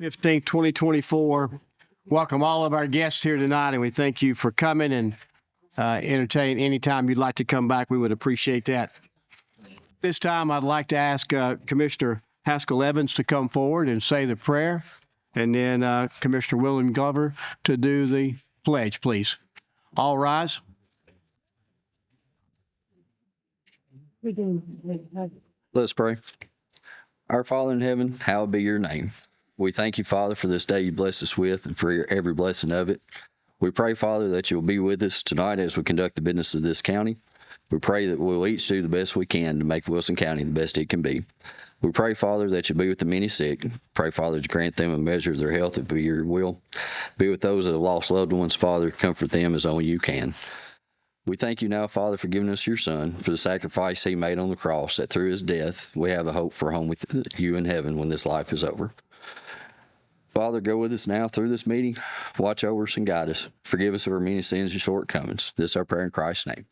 15th, 2024. Welcome all of our guests here tonight, and we thank you for coming and entertain anytime you'd like to come back. We would appreciate that. This time, I'd like to ask Commissioner Haskell Evans to come forward and say the prayer, and then Commissioner William Glover to do the pledge, please. All rise. Let's pray. Our Father in heaven, hallowed be your name. We thank you, Father, for this day you bless us with and for every blessing of it. We pray, Father, that you'll be with us tonight as we conduct the business of this county. We pray that we'll each do the best we can to make Wilson County the best it can be. We pray, Father, that you'll be with the many sick. Pray, Father, that you grant them a measure of their health if it be your will. Be with those that have lost loved ones, Father. Comfort them as only you can. We thank you now, Father, for giving us your Son, for the sacrifice he made on the cross, that through his death we have a hope for home with you in heaven when this life is over. Father, go with us now through this meeting. Watch over us and guide us. Forgive us of our many sins and shortcomings. This is our prayer in Christ's name.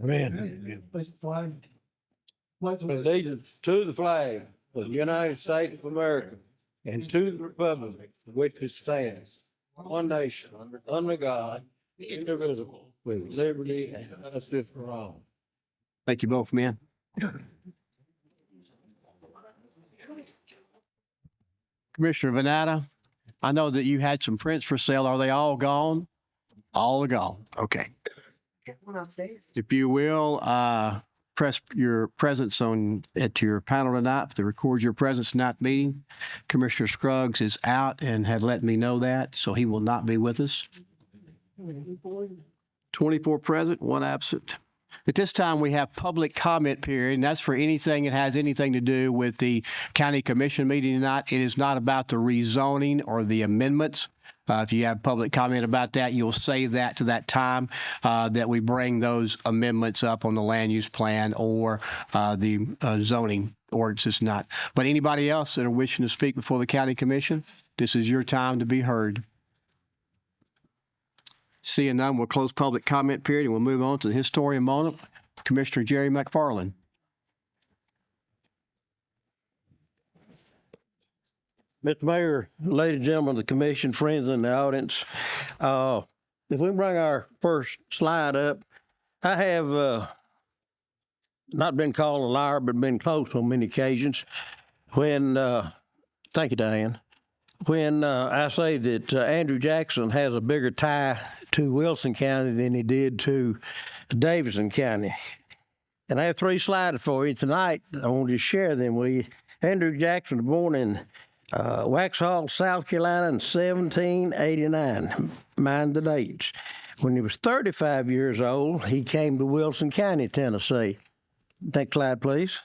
Amen. Amen. Allegiance to the flag of the United States of America and to the republic for which it stands, one nation, under God, indivisible, with liberty and justice for all. Thank you both, men. Commissioner Vanatta, I know that you had some prints for sale. Are they all gone? All are gone. Okay. If you will, press your presence at your panel tonight to record your presence tonight meeting. Commissioner Scruggs is out and had let me know that, so he will not be with us. 24 present, 1 absent. At this time, we have public comment period, and that's for anything that has anything to do with the county commission meeting tonight. It is not about the rezoning or the amendments. If you have public comment about that, you'll save that to that time that we bring those amendments up on the land use plan or the zoning ordinance not. But anybody else that are wishing to speak before the county commission, this is your time to be heard. Seeing none, we'll close public comment period and we'll move on to the historian moment. Commissioner Jerry McFarland. Mr. Mayor, ladies and gentlemen of the commission, friends in the audience, if we bring our first slide up, I have not been called a liar, but been close on many occasions. When, thank you, Diane. When I say that Andrew Jackson has a bigger tie to Wilson County than he did to Davidson County. And I have 3 slides for you tonight. I want to share them with you. Andrew Jackson was born in Waxhaw, South Carolina in 1789. Mind the dates. When he was 35 years old, he came to Wilson County, Tennessee. Next slide, please.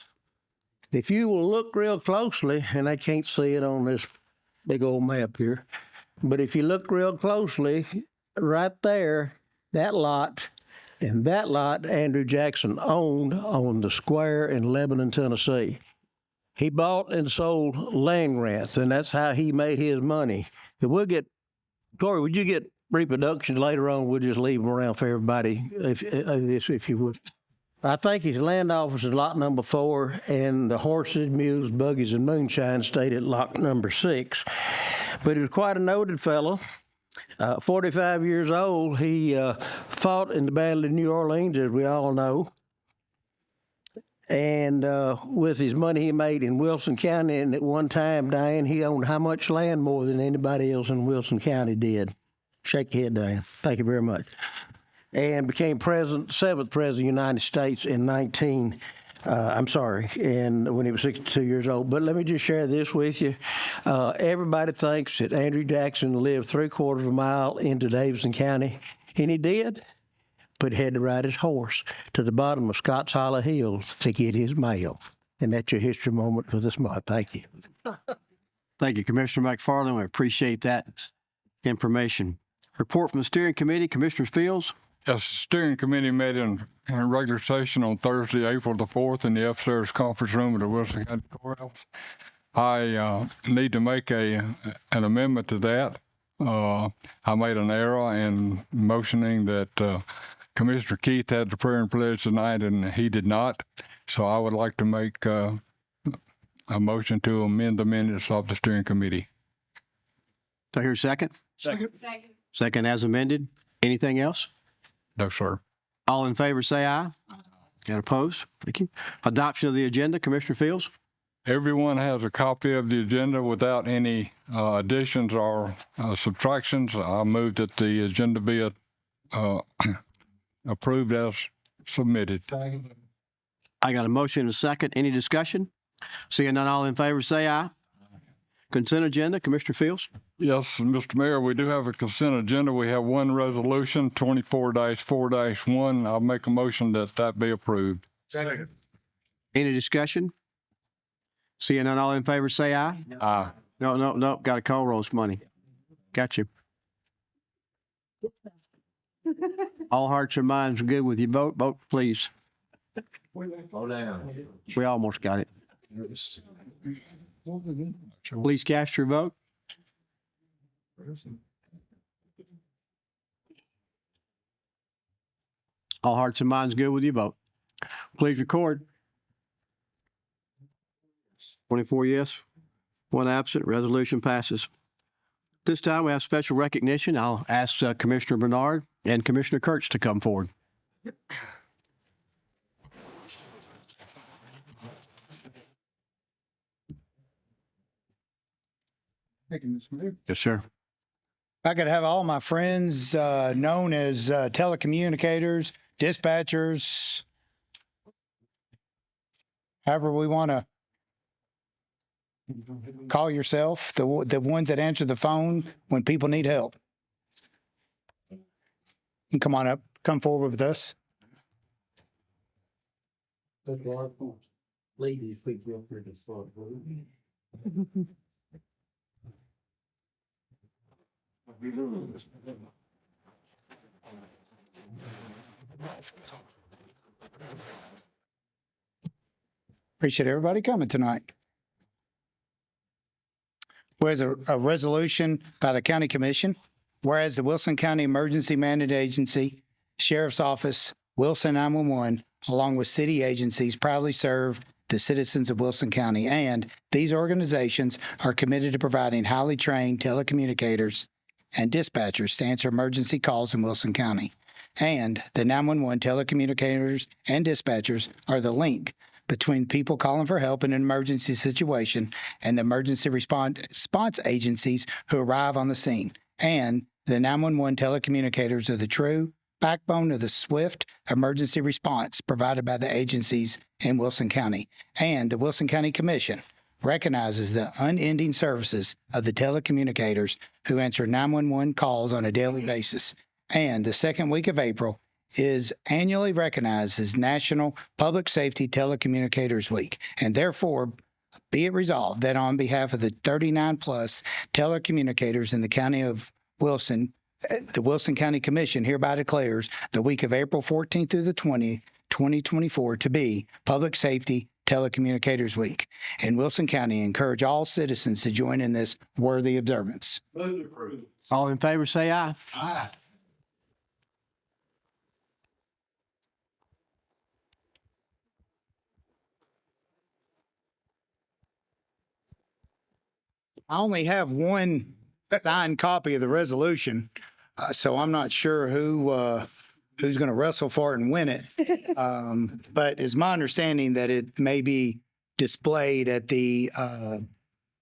If you will look real closely, and I can't see it on this big old map here, but if you look real closely, right there, that lot and that lot Andrew Jackson owned on the square in Lebanon, Tennessee. He bought and sold land rents, and that's how he made his money. If we'll get, Corey, would you get reproduction later on? We'll just leave them around for everybody, if you would. I think his land office is lot number 4, and the horses, mules, buggies, and moonshine stayed at lot number 6. But he was quite a noted fellow. 45 years old, he fought in the Battle of New Orleans, as we all know. And with his money he made in Wilson County, and at one time, Diane, he owned how much land more than anybody else in Wilson County did? Shake your head, Diane. Thank you very much. And became president, 7th president of the United States in when he was 62 years old. But let me just share this with you. Everybody thinks that Andrew Jackson lived 3/4 of a mile into Davidson County, and he did, but he had to ride his horse to the bottom of Scotts Hollow Hills to get his mail. And that's your history moment for this month. Thank you. Thank you, Commissioner McFarland. We appreciate that information. Report from the steering committee, Commissioner Fields. Yes, the steering committee met in a regular session on Thursday, April the 4th in the upstairs conference room at the Wilson County Courthouse. I need to make an amendment to that. I made an error in motioning that Commissioner Keith had the prayer and pledge tonight, and he did not. So I would like to make a motion to amend the minutes of the steering committee. Do I hear a second? Second. Second as amended. Anything else? No, sir. All in favor, say aye. And opposed? Thank you. Adoption of the agenda, Commissioner Fields. Everyone has a copy of the agenda without any additions or subtractions. I move that the agenda be approved as submitted. I got a motion and a second. Any discussion? Seeing none, all in favor, say aye. Consent agenda, Commissioner Fields. Yes, Mr. Mayor, we do have a consent agenda. We have one resolution, 24-4-1. I'll make a motion that that be approved. Any discussion? Seeing none, all in favor, say aye. Aye. No. Got a call rolls money. Got you. All hearts and minds are good with your vote. Vote, please. We almost got it. Please cast your vote. All hearts and minds good with your vote. Please record. 24 yes, 1 absent. Resolution passes. This time we have special recognition. I'll ask Commissioner Bernard and Commissioner Kurtz to come forward. Thank you, Mr. Mayor. Yes, sir. I could have all my friends known as telecommunicators, dispatchers, however we want to call yourself, the ones that answer the phone when people need help. And come on up, come forward with us. Ladies, please feel free to start. Appreciate everybody coming tonight. Whereas a resolution by the County Commission, whereas the Wilson County Emergency Management Agency, Sheriff's Office, Wilson 911, along with city agencies, proudly serve the citizens of Wilson County, and these organizations are committed to providing highly trained telecommunicators and dispatchers to answer emergency calls in Wilson County. And the 911 telecommunicators and dispatchers are the link between people calling for help in an emergency situation and the emergency response agencies who arrive on the scene. And the 911 telecommunicators are the true backbone of the swift emergency response provided by the agencies in Wilson County. And the Wilson County Commission recognizes the unending services of the telecommunicators who answer 911 calls on a daily basis. And the second week of April is annually recognized as National Public Safety Telecommunicators Week. And therefore, be it resolved that on behalf of the 39 plus telecommunicators in the county of Wilson, the Wilson County Commission hereby declares the week of April 14th through the 20th, 2024 to be Public Safety Telecommunicators Week in Wilson County. Encourage all citizens to join in this worthy observance. All in favor, say aye. Aye. I only have one signed copy of the resolution, so I'm not sure who's going to wrestle for it and win it. But it's my understanding that it may be displayed at the,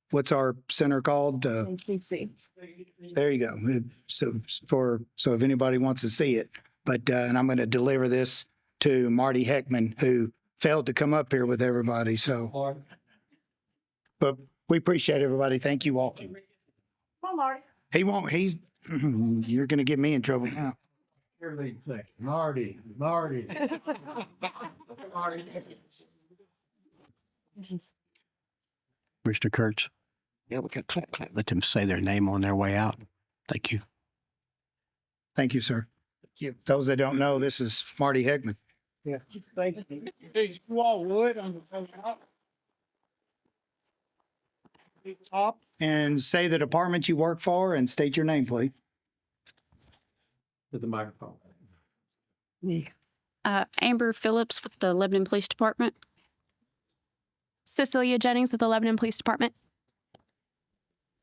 what's our center called? NCC. There you go. So if anybody wants to see it, but, and I'm going to deliver this to Marty Heckman, who failed to come up here with everybody. So, but we appreciate everybody. Thank you all. Come on, Marty. He won't, you're going to get me in trouble now. Marty. Mr. Kurtz. Yeah, we can clap. Let them say their name on their way out. Thank you. Thank you, sir. Those that don't know, this is Marty Heckman. Thank you. You all would. Up and say the department you work for and state your name, please. To the microphone. Amber Phillips with the Lebanon Police Department. Cecilia Jennings with the Lebanon Police Department.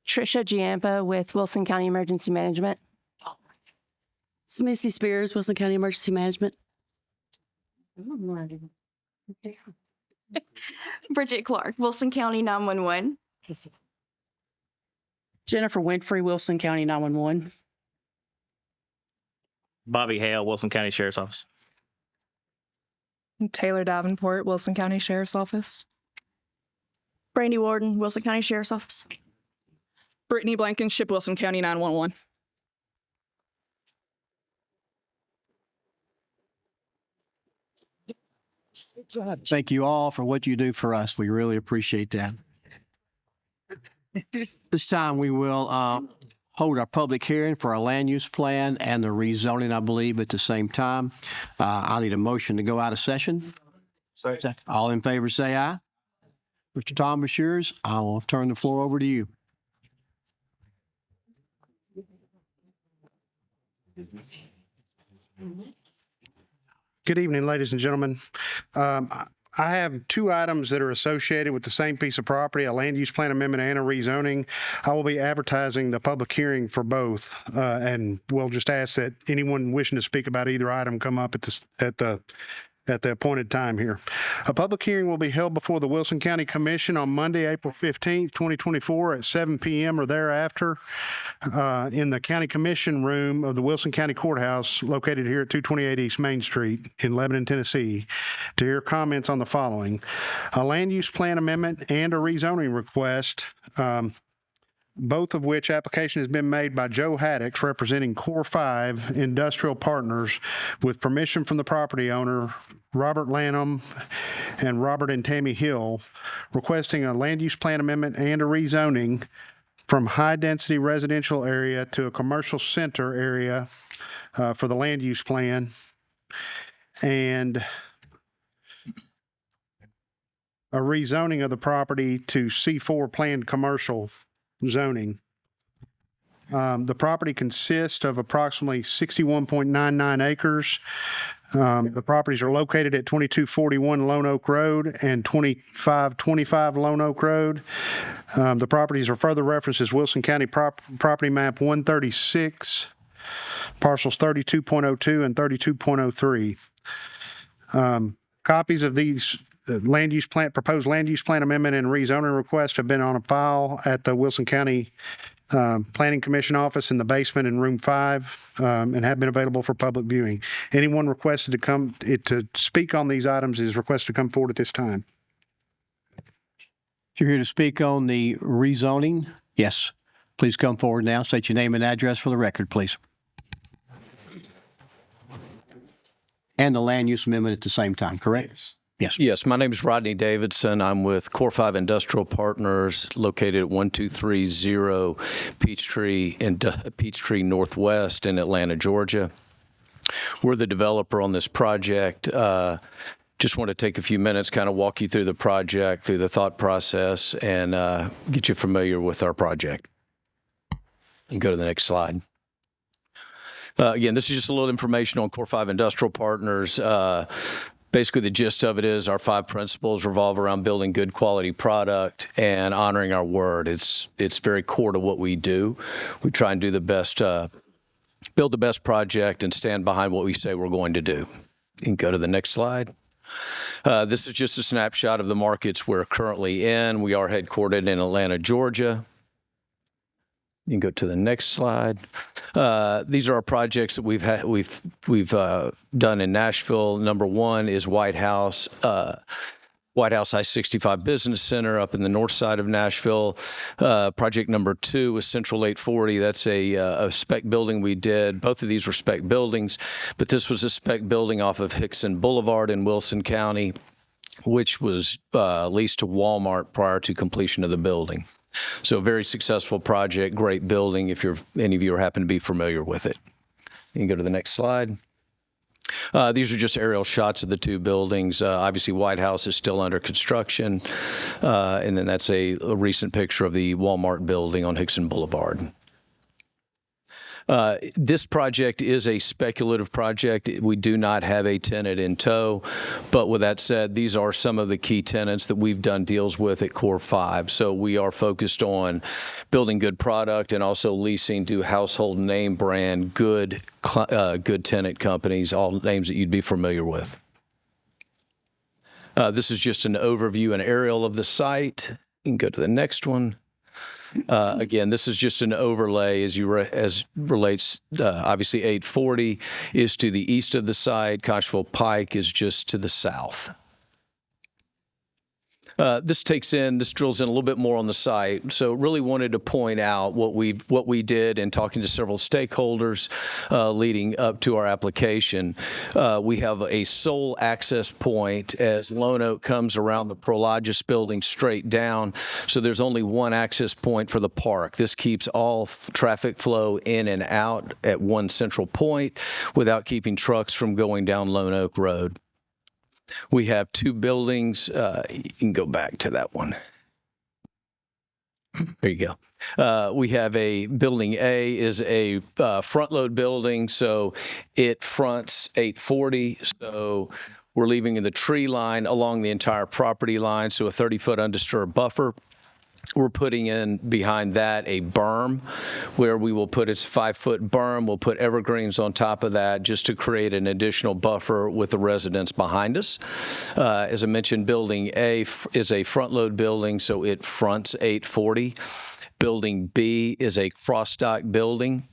Trisha Giampa with Wilson County Emergency Management. Missy Spears, Wilson County Emergency Management. Bridget Clark, Wilson County 911. Jennifer Winfrey, Wilson County 911. Bobby Hale, Wilson County Sheriff's Office. Taylor Davenport, Wilson County Sheriff's Office. Brandy Warden, Wilson County Sheriff's Office. Brittany Blankenship, Wilson County 911. Thank you all for what you do for us. We really appreciate that. This time we will hold our public hearing for our land use plan and the rezoning, I believe, at the same time. I need a motion to go out of session. All in favor, say aye. Mr. Tom Bashir, I will turn the floor over to you. Good evening, ladies and gentlemen. I have two items that are associated with the same piece of property, a land use plan amendment and a rezoning. I will be advertising the public hearing for both, and we'll just ask that anyone wishing to speak about either item come up at the appointed time here. A public hearing will be held before the Wilson County Commission on Monday, April 15th, 2024 at 7 p.m. or thereafter in the County Commission room of the Wilson County Courthouse located here at 228 East Main Street in Lebanon, Tennessee, to hear comments on the following: a land use plan amendment and a rezoning request, both of which application has been made by Joe Haddix, representing Core 5 Industrial Partners, with permission from the property owner, Robert Lanham and Robert and Tammy Hill, requesting a land use plan amendment and a rezoning from high-density residential area to a commercial center area for the land use plan, and a rezoning of the property to C4 planned commercial zoning. The property consists of approximately 61.99 acres. The properties are located at 2241 Lone Oak Road and 2525 Lone Oak Road. The properties are further referenced as Wilson County Property Map 136, parcels 32.02 and 32.03. Copies of these proposed land use plan amendment and rezoning request have been on a file at the Wilson County Planning Commission office in the basement in room 5 and have been available for public viewing. Anyone requested to speak on these items is requested to come forward at this time. If you're here to speak on the rezoning, yes, please come forward now. State your name and address for the record, please. And the land use amendment at the same time, correct? Yes. Yes, my name is Rodney Davidson. I'm with Core 5 Industrial Partners located at 1230 Peachtree Northwest in Atlanta, Georgia. We're the developer on this project. Just want to take a few minutes, kind of walk you through the project, through the thought process, and get you familiar with our project. And go to the next slide. Again, this is just a little information on Core 5 Industrial Partners. Basically, the gist of it is our 5 principles revolve around building good quality product and honoring our word. It's very core to what we do. We try and do the best, build the best project and stand behind what we say we're going to do. You can go to the next slide. This is just a snapshot of the markets we're currently in. We are headquartered in Atlanta, Georgia. You can go to the next slide. These are our projects that we've done in Nashville. Number 1 is White House I-65 Business Center up in the north side of Nashville. Project number 2 is Central 840. That's a spec building we did. Both of these were spec buildings, but this was a spec building off of Hickson Boulevard in Wilson County, which was leased to Walmart prior to completion of the building. So a very successful project, great building if any of you happen to be familiar with it. You can go to the next slide. These are just aerial shots of the 2 buildings. Obviously, White House is still under construction. And then that's a recent picture of the Walmart building on Hickson Boulevard. This project is a speculative project. We do not have a tenant in tow. But with that said, these are some of the key tenants that we've done deals with at Core 5. So we are focused on building good product and also leasing to household name brand, good tenant companies, all names that you'd be familiar with. This is just an overview, an aerial of the site. You can go to the next one. Again, this is just an overlay as relates, obviously 840 is to the east of the site. Conchville Pike is just to the south. This drills in a little bit more on the site. So really wanted to point out what we did in talking to several stakeholders leading up to our application. We have a sole access point as Lone Oak comes around the Prologis building straight down. So there's only one access point for the park. This keeps all traffic flow in and out at one central point without keeping trucks from going down Lone Oak Road. We have two buildings. You can go back to that one. There you go. We have a building A is a front load building, so it fronts 840. So we're leaving in the tree line along the entire property line, so a 30-foot undisturbed buffer. We're putting in behind that a berm where we will put its 5-foot berm. We'll put evergreens on top of that just to create an additional buffer with the residents behind us. As I mentioned, building A is a front load building, so it fronts 840. Building B is a cross-dock building.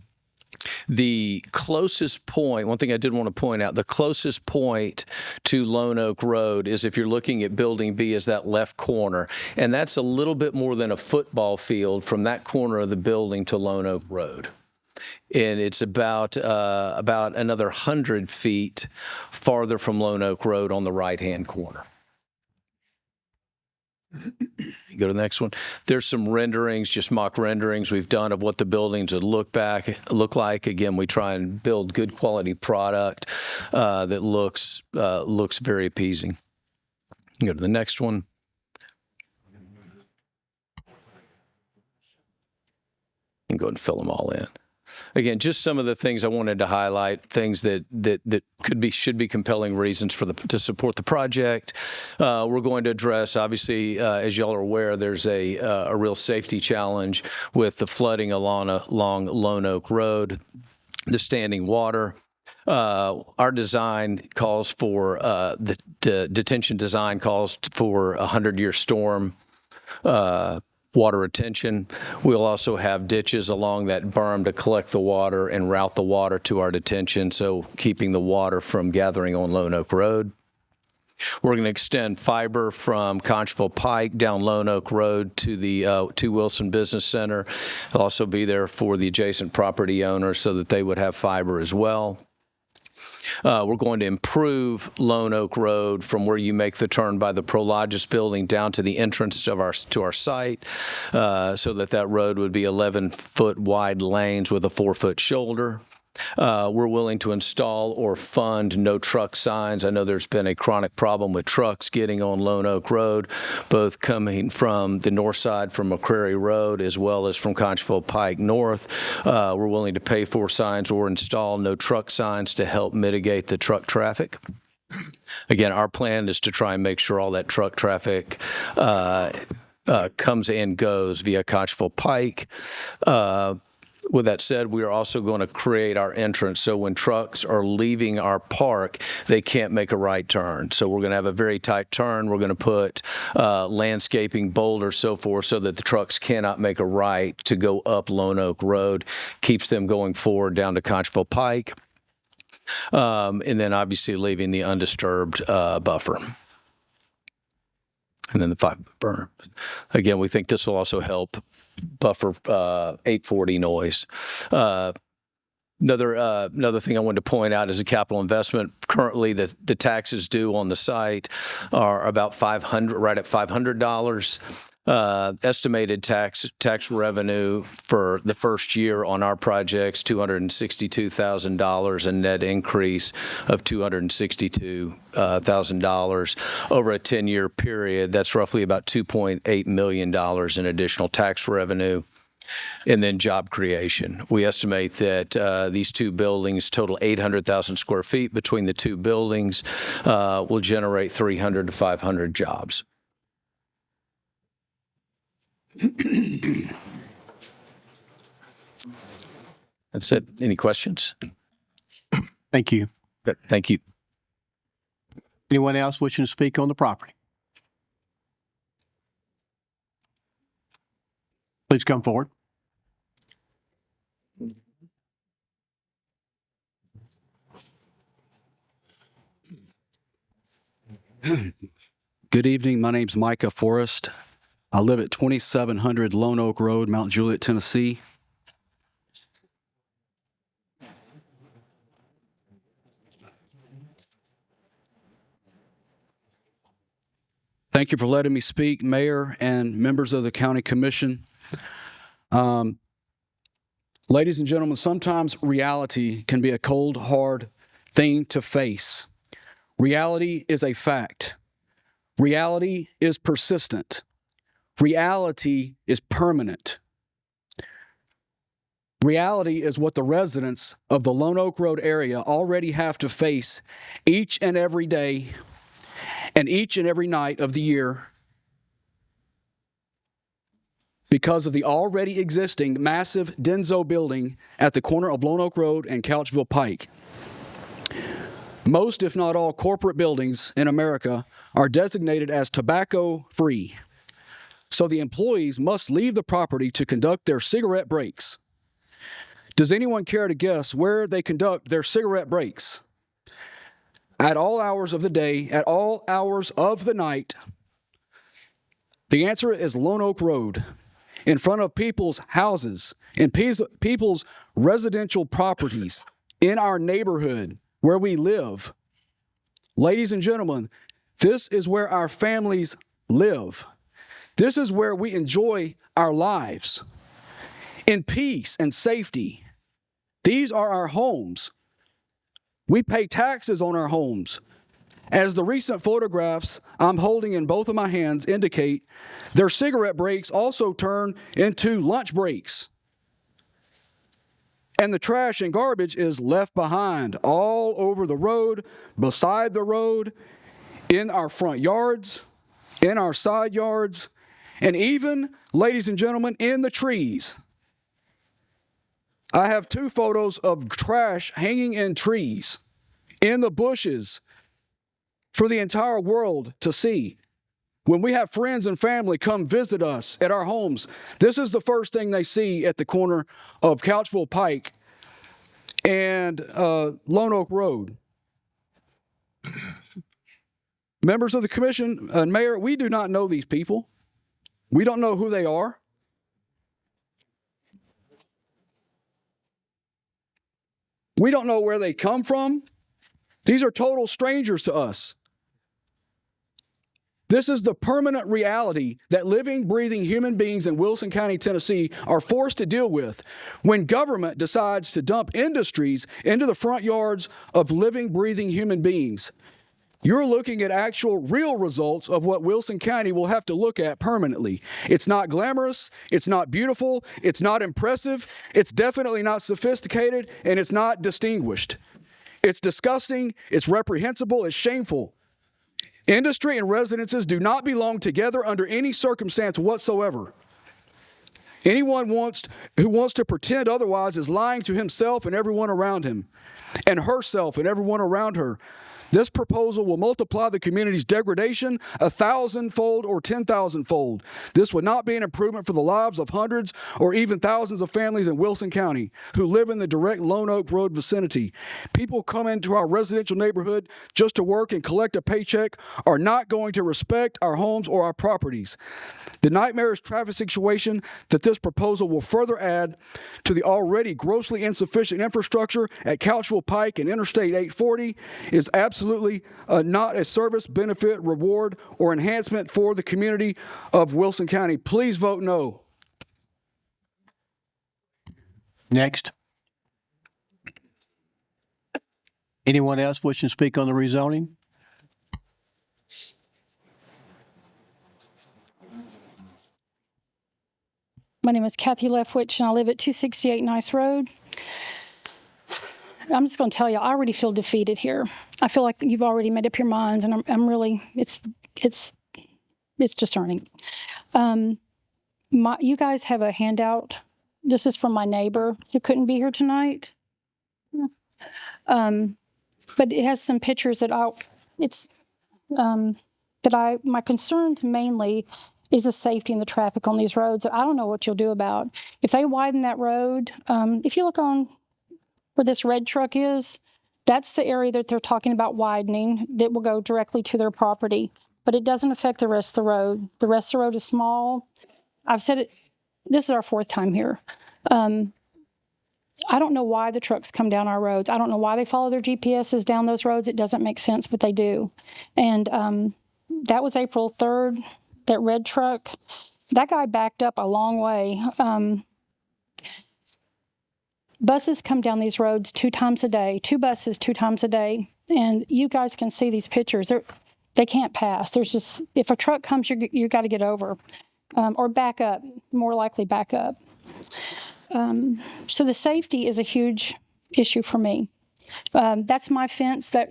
The closest point, one thing I did want to point out, the closest point to Lone Oak Road is, if you're looking at Building B, is that left corner. And that's a little bit more than a football field from that corner of the building to Lone Oak Road. And it's about another 100 feet farther from Lone Oak Road on the right-hand corner. Go to the next one. There's some renderings, just mock renderings we've done of what the buildings would look like. Again, we try and build good quality product that looks very appeasing. Go to the next one. And go ahead and fill them all in. Again, just some of the things I wanted to highlight, things that should be compelling reasons to support the project. We're going to address, obviously, as y'all are aware, there's a real safety challenge with the flooding along Lone Oak Road, the standing water. Our design calls for the detention design calls for a 100-year storm. Water retention. We'll also have ditches along that berm to collect the water and route the water to our detention, so keeping the water from gathering on Lone Oak Road. We're going to extend fiber from Conchville Pike down Lone Oak Road to the Wilson Business Center. It'll also be there for the adjacent property owners so that they would have fiber as well. We're going to improve Lone Oak Road from where you make the turn by the Prologis building down to the entrance to our site, so that road would be 11-foot wide lanes with a 4-foot shoulder. We're willing to install or fund no truck signs. I know there's been a chronic problem with trucks getting on Lone Oak Road, both coming from the north side from McCrary Road as well as from Conchville Pike North. We're willing to pay for signs or install no truck signs to help mitigate the truck traffic. Again, our plan is to try and make sure all that truck traffic comes and goes via Conchville Pike. With that said, we are also going to create our entrance, so when trucks are leaving our park, they can't make a right turn. So we're going to have a very tight turn. We're going to put landscaping, boulders, so forth, so that the trucks cannot make a right to go up Lone Oak Road, keeps them going forward down to Conchville Pike, and then obviously leaving the undisturbed buffer. And then the 5 berm. Again, we think this will also help buffer 840 noise. Another thing I wanted to point out is a capital investment. Currently, the taxes due on the site are about $500, right at $500. Estimated tax revenue for the first year on our projects, $262,000, a net increase of $262,000 over a 10-year period. That's roughly about $2.8 million in additional tax revenue. and then job creation. We estimate that these two buildings, total 800,000 square feet between the two buildings, will generate 300 to 500 jobs. That's it. Any questions? Thank you. Good. Thank you. Anyone else wishing to speak on the property? Please come forward. Good evening. My name's Micah Forrest. I live at 2700 Lone Oak Road, Mount Juliet, Tennessee. Thank you for letting me speak, Mayor and members of the County Commission. Ladies and gentlemen, sometimes reality can be a cold, hard thing to face. Reality is a fact. Reality is persistent. Reality is permanent. Reality is what the residents of the Lone Oak Road area already have to face each and every day and each and every night of the year because of the already existing massive Denso building at the corner of Lone Oak Road and Couchville Pike. Most, if not all, corporate buildings in America are designated as tobacco-free, so the employees must leave the property to conduct their cigarette breaks. Does anyone care to guess where they conduct their cigarette breaks? At all hours of the day, at all hours of the night? The answer is Lone Oak Road, in front of people's houses, in people's residential properties, in our neighborhood where we live. Ladies and gentlemen, this is where our families live. This is where we enjoy our lives in peace and safety. These are our homes. We pay taxes on our homes. As the recent photographs I'm holding in both of my hands indicate, their cigarette breaks also turn into lunch breaks. And the trash and garbage is left behind all over the road, beside the road, in our front yards, in our side yards, and even, ladies and gentlemen, in the trees. I have two photos of trash hanging in trees, in the bushes, for the entire world to see. When we have friends and family come visit us at our homes, this is the first thing they see at the corner of Couchville Pike and Lone Oak Road. Members of the commission and mayor, we do not know these people. We don't know who they are. We don't know where they come from. These are total strangers to us. This is the permanent reality that living, breathing human beings in Wilson County, Tennessee are forced to deal with when government decides to dump industries into the front yards of living, breathing human beings. You're looking at actual real results of what Wilson County will have to look at permanently. It's not glamorous, it's not beautiful, it's not impressive, it's definitely not sophisticated, and it's not distinguished. It's disgusting, it's reprehensible, it's shameful. Industry and residences do not belong together under any circumstance whatsoever. Anyone who wants to pretend otherwise is lying to himself and everyone around him, and herself and everyone around her. This proposal will multiply the community's degradation 1,000-fold or 10,000-fold. This would not be an improvement for the lives of hundreds or even thousands of families in Wilson County who live in the direct Lone Oak Road vicinity. People come into our residential neighborhood just to work and collect a paycheck are not going to respect our homes or our properties. The nightmarish traffic situation that this proposal will further add to the already grossly insufficient infrastructure at Couchville Pike and Interstate 840 is absolutely not a service, benefit, reward, or enhancement for the community of Wilson County. Please vote no. Next. Anyone else wishing to speak on the rezoning? My name is Kathy Leftwich, and I live at 268 Nice Road. I'm just going to tell you, I already feel defeated here. I feel like you've already made up your minds, and I'm really, it's discerning. You guys have a handout. This is from my neighbor who couldn't be here tonight. But it has some pictures that my concerns mainly is the safety and the traffic on these roads that I don't know what you'll do about. If they widen that road, if you look on where this red truck is, that's the area that they're talking about widening that will go directly to their property. But it doesn't affect the rest of the road. The rest of the road is small. I've said it, this is our fourth time here. I don't know why the trucks come down our roads. I don't know why they follow their GPSs down those roads. It doesn't make sense, but they do. And that was April 3rd, that red truck. That guy backed up a long way. Buses come down these roads 2 times a day, 2 buses 2 times a day. And you guys can see these pictures. They can't pass. There's just, if a truck comes, you got to get over or back up, more likely back up. So the safety is a huge issue for me. That's my fence, that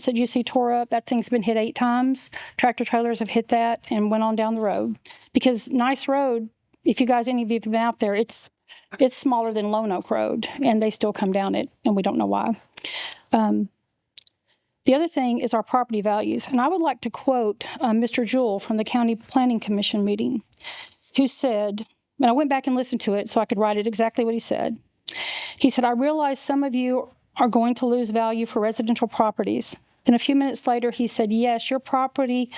you see tore up. That thing's been hit 8 times. Tractor trailers have hit that and went on down the road. Because Nice Road, if you guys, any of you have been out there, it's smaller than Lone Oak Road, and they still come down it, and we don't know why. The other thing is our property values. And I would like to quote Mr. Jewell from the County Planning Commission meeting, who said, and I went back and listened to it so I could write it exactly what he said. He said, I realize some of you are going to lose value for residential properties. Then a few minutes later, he said, yes, your property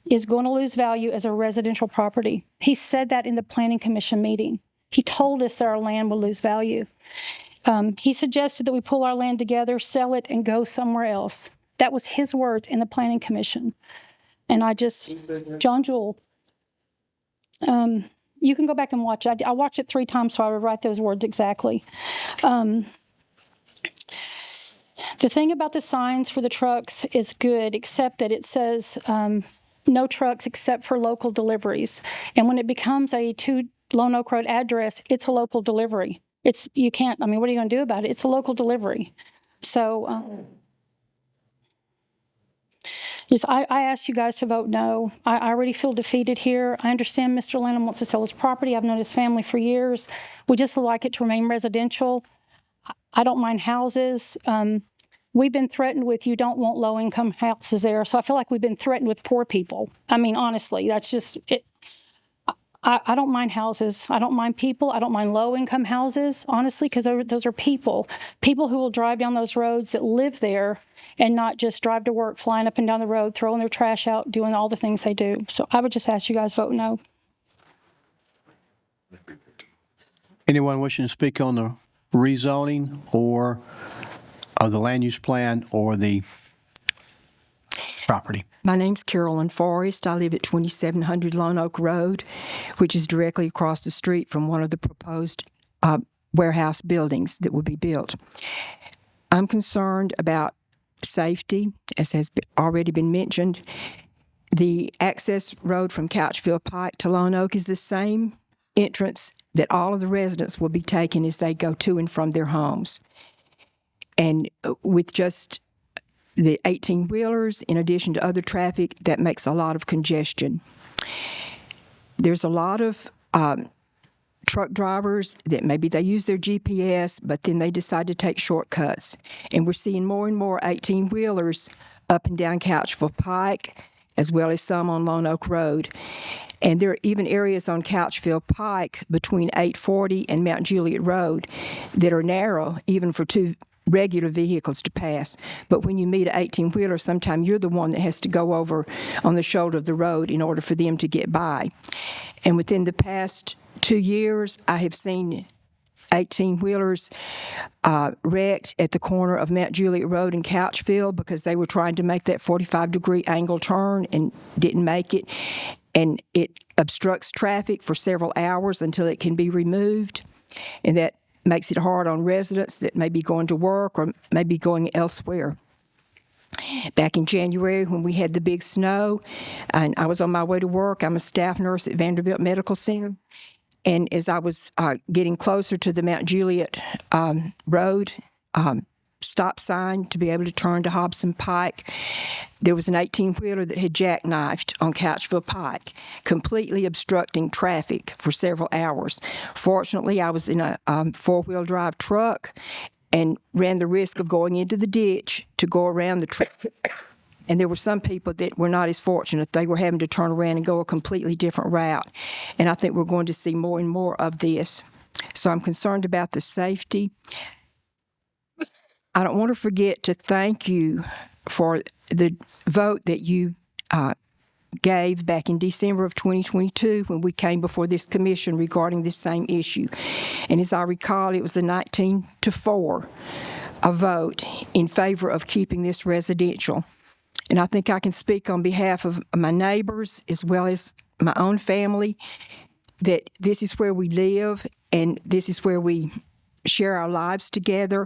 is going to lose value as a residential property. He said that in the Planning Commission meeting. He told us that our land will lose value. He suggested that we pull our land together, sell it, and go somewhere else. That was his words in the Planning Commission. And John Jewell, you can go back and watch it. I watched it 3 times, so I would write those words exactly. The thing about the signs for the trucks is good, except that it says no trucks except for local deliveries. And when it becomes a 2 Lone Oak Road address, it's a local delivery. What are you going to do about it? It's a local delivery. So I asked you guys to vote no. I already feel defeated here. I understand Mr. Lanham wants to sell his property. I've known his family for years. We just would like it to remain residential. I don't mind houses. We've been threatened with you don't want low-income houses there. So I feel like we've been threatened with poor people. I mean, honestly, that's just it. I don't mind houses. I don't mind people. I don't mind low-income houses, honestly, because those are people who will drive down those roads that live there and not just drive to work, flying up and down the road, throwing their trash out, doing all the things they do. So I would just ask you guys vote no. Anyone wishing to speak on the rezoning or the land use plan or the property? My name's Carolyn Forrest. I live at 2700 Lone Oak Road, which is directly across the street from one of the proposed warehouse buildings that will be built. I'm concerned about safety, as has already been mentioned. The access road from Couchville Pike to Lone Oak is the same entrance that all of the residents will be taking as they go to and from their homes. And with just the 18-wheelers, in addition to other traffic, that makes a lot of congestion. There's a lot of truck drivers that maybe they use their GPS, but then they decide to take shortcuts. And we're seeing more and more 18-wheelers up and down Couchville Pike, as well as some on Lone Oak Road. And there are even areas on Couchville Pike between 840 and Mount Juliet Road that are narrow, even for 2 regular vehicles to pass. But when you meet an 18-wheeler, sometimes you're the one that has to go over on the shoulder of the road in order for them to get by. And within the past 2 years, I have seen 18-wheelers wrecked at the corner of Mount Juliet Road and Couchville because they were trying to make that 45-degree angle turn and didn't make it. And it obstructs traffic for several hours until it can be removed. And that makes it hard on residents that may be going to work or may be going elsewhere. Back in January when we had the big snow and I was on my way to work, I'm a staff nurse at Vanderbilt Medical Center. And as I was getting closer to the Mount Juliet Road stop sign to be able to turn to Hobson Pike, there was an 18-wheeler that had jackknifed on Couchville Pike, completely obstructing traffic for several hours. Fortunately, I was in a four-wheel drive truck and ran the risk of going into the ditch to go around the truck. And there were some people that were not as fortunate. They were having to turn around and go a completely different route. And I think we're going to see more and more of this. So I'm concerned about the safety. I don't want to forget to thank you for the vote that you gave back in December of 2022 when we came before this commission regarding this same issue. And as I recall, it was a 19-4 a vote in favor of keeping this residential. And I think I can speak on behalf of my neighbors as well as my own family that this is where we live and this is where we share our lives together,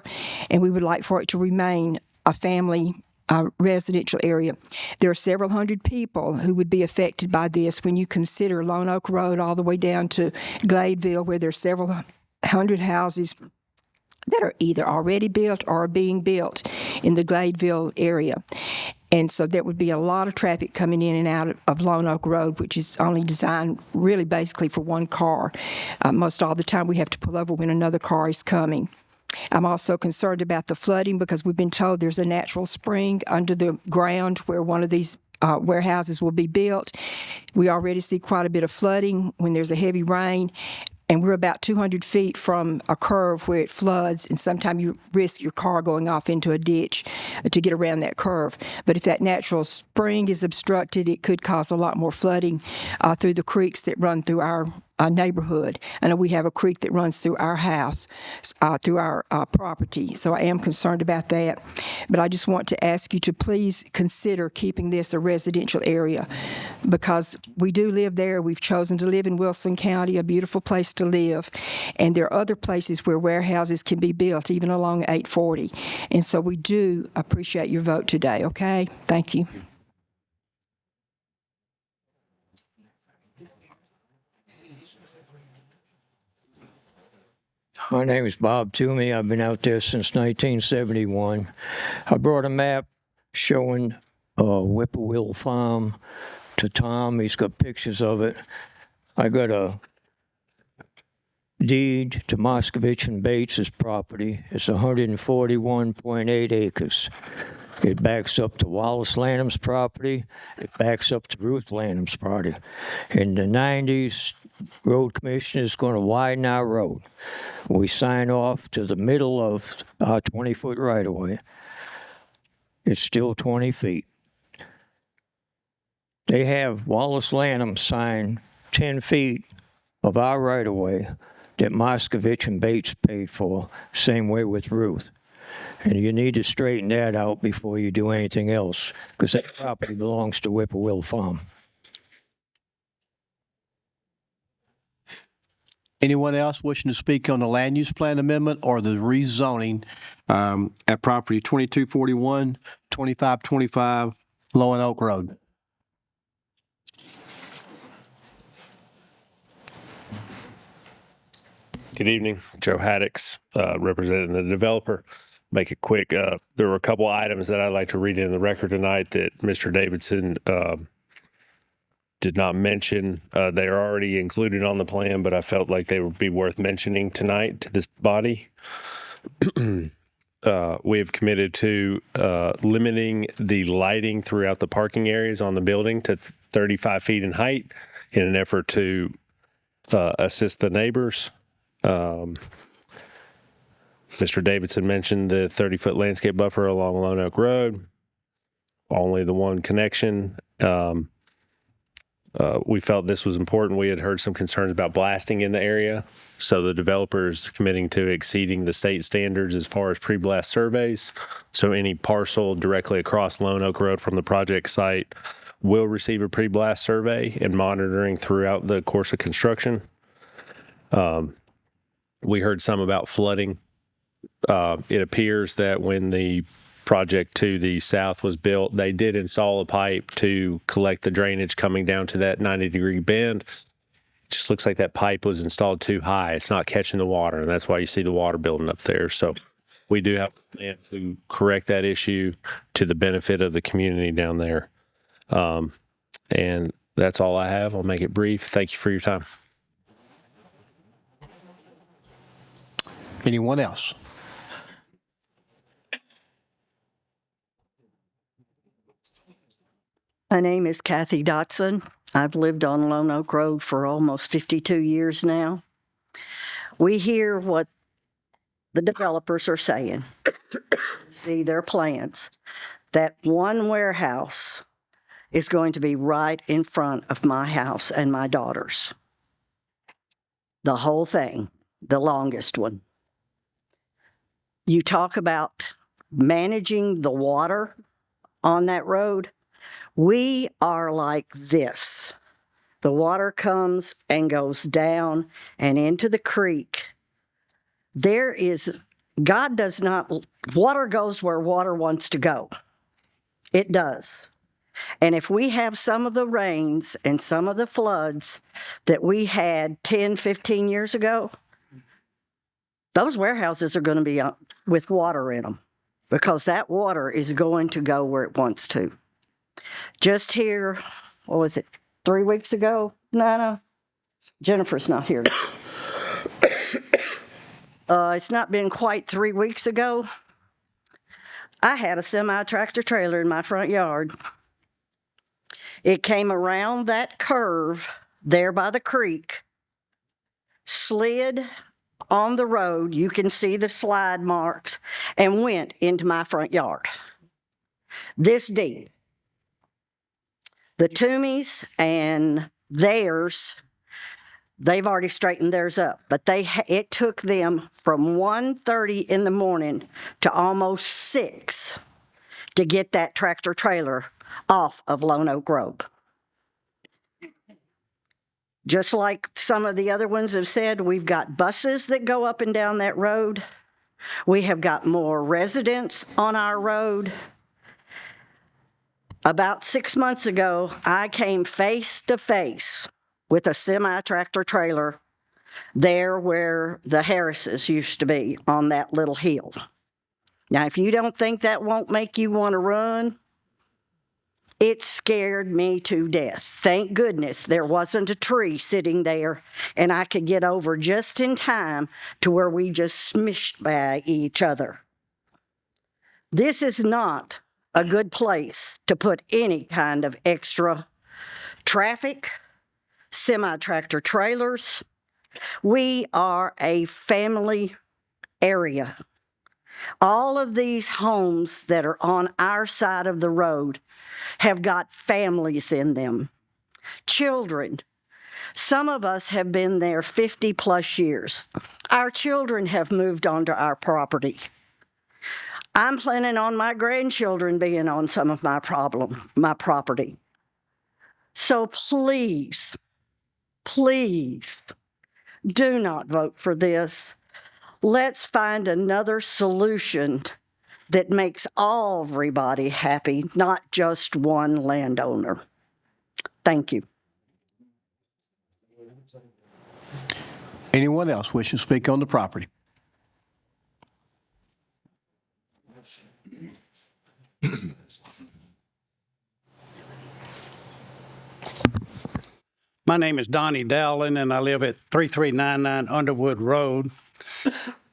and we would like for it to remain a family residential area. There are several hundred people who would be affected by this when you consider Lone Oak Road all the way down to Gladeville, where there are several hundred houses that are either already built or are being built in the Gladeville area. And so there would be a lot of traffic coming in and out of Lone Oak Road, which is only designed really basically for one car. Most all the time we have to pull over when another car is coming. I'm also concerned about the flooding because we've been told there's a natural spring under the ground where one of these warehouses will be built. We already see quite a bit of flooding when there's a heavy rain. And we're about 200 feet from a curve where it floods, and sometimes you risk your car going off into a ditch to get around that curve. But if that natural spring is obstructed, it could cause a lot more flooding through the creeks that run through our neighborhood. I know we have a creek that runs through our house, through our property, so I am concerned about that. But I just want to ask you to please consider keeping this a residential area because we do live there. We've chosen to live in Wilson County, a beautiful place to live, and there are other places where warehouses can be built, even along 840. And so we do appreciate your vote today, okay? Thank you. My name is Bob Toomey. I've been out there since 1971. I brought a map showing Whippoorwill Farm to Tom. He's got pictures of it. I got a deed to Moscovich and Bates's property. It's 141.8 acres. It backs up to Wallace Lanham's property. It backs up to Ruth Lanham's property. In the 90s, road commission is going to widen our road. We sign off to the middle of our 20-foot right-of-way. It's still 20 feet. They have Wallace Lanham sign 10 feet of our right-of-way that Moscovich and Bates paid for, same way with Ruth. And you need to straighten that out before you do anything else, because that property belongs to Whippoorwill Farm. Anyone else wishing to speak on the land use plan amendment or the rezoning at property 2241, 2525 Lone Oak Road? Good evening, Joe Haddix, representing the developer. Make it quick. There were a couple items that I'd like to read in the record tonight that Mr. Davidson did not mention. They are already included on the plan, but I felt like they would be worth mentioning tonight to this body. We have committed to limiting the lighting throughout the parking areas on the building to 35 feet in height in an effort to assist the neighbors. Mr. Davidson mentioned the 30-foot landscape buffer along Lone Oak Road. Only the one connection. We felt this was important. We had heard some concerns about blasting in the area. So the developer is committing to exceeding the state standards as far as pre-blast surveys. So any parcel directly across Lone Oak Road from the project site will receive a pre-blast survey and monitoring throughout the course of construction. We heard some about flooding. It appears that when the project to the south was built, they did install a pipe to collect the drainage coming down to that 90-degree bend. just looks like that pipe was installed too high. It's not catching the water, and that's why you see the water building up there. So we do have a plan to correct that issue to the benefit of the community down there. And that's all I have. I'll make it brief. Thank you for your time. Anyone else? My name is Kathy Dotson. I've lived on Lone Oak Road for almost 52 years now. We hear what the developers are saying, see their plans, that one warehouse is going to be right in front of my house and my daughter's. The whole thing, the longest one. You talk about managing the water on that road. We are like this. The water comes and goes down and into the creek. God does not, water goes where water wants to go. It does. And if we have some of the rains and some of the floods that we had 10, 15 years ago, those warehouses are going to be with water in them because that water is going to go where it wants to. Just here, what was it, 3 weeks ago? No, Jennifer's not here. It's not been quite 3 weeks ago. I had a semi-tractor trailer in my front yard. It came around that curve there by the creek, slid on the road, you can see the slide marks, and went into my front yard. This deep. The Toomeys and theirs, they've already straightened theirs up, but it took them from 1:30 in the morning to almost 6 to get that tractor trailer off of Lone Oak Road. Just like some of the other ones have said, we've got buses that go up and down that road. We have got more residents on our road. About 6 months ago, I came face to face with a semi-tractor trailer there where the Harrises used to be on that little hill. Now, if you don't think that won't make you want to run, it scared me to death. Thank goodness there wasn't a tree sitting there and I could get over just in time to where we just smished by each other. This is not a good place to put any kind of extra traffic, semi-tractor trailers. We are a family area. All of these homes that are on our side of the road have got families in them, children. Some of us have been there 50 plus years. Our children have moved onto our property. I'm planning on my grandchildren being on some of my property. So please, please do not vote for this. Let's find another solution that makes everybody happy, not just one landowner. Thank you. Anyone else wishing to speak on the property? My name is Donnie Dowling, and I live at 3399 Underwood Road.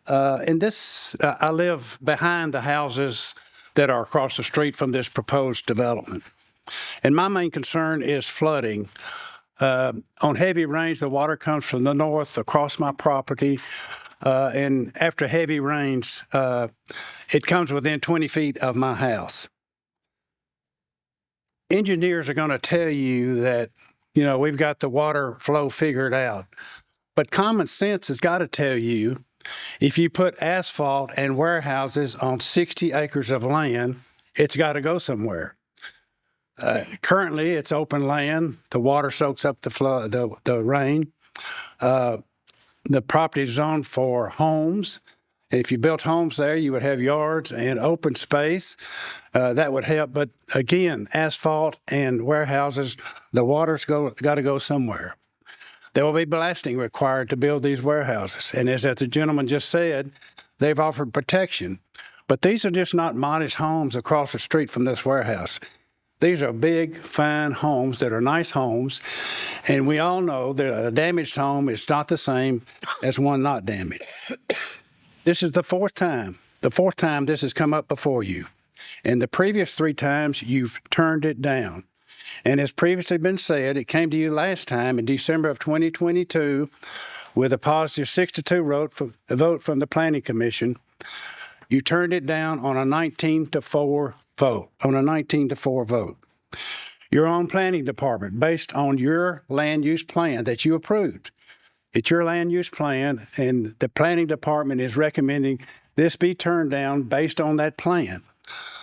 I live behind the houses that are across the street from this proposed development. And my main concern is flooding. On heavy rains, the water comes from the north across my property. And after heavy rains, it comes within 20 feet of my house. Engineers are going to tell you that, we've got the water flow figured out. But common sense has got to tell you, if you put asphalt and warehouses on 60 acres of land, it's got to go somewhere. Currently, it's open land. The water soaks up the rain. The property is zoned for homes. If you built homes there, you would have yards and open space. That would help. But again, asphalt and warehouses, the water's got to go somewhere. there will be blasting required to build these warehouses. And as the gentleman just said, they've offered protection. But these are just not modest homes across the street from this warehouse. These are big, fine homes that are nice homes. And we all know that a damaged home is not the same as one not damaged. This is the fourth time this has come up before you. And the previous 3 times, you've turned it down. And as previously been said, it came to you last time in December of 2022 with a positive 6-2 vote from the Planning Commission. You turned it down on a 19-4 vote. Your own planning department, based on your land use plan that you approved. It's your land use plan, and the planning department is recommending this be turned down based on that plan.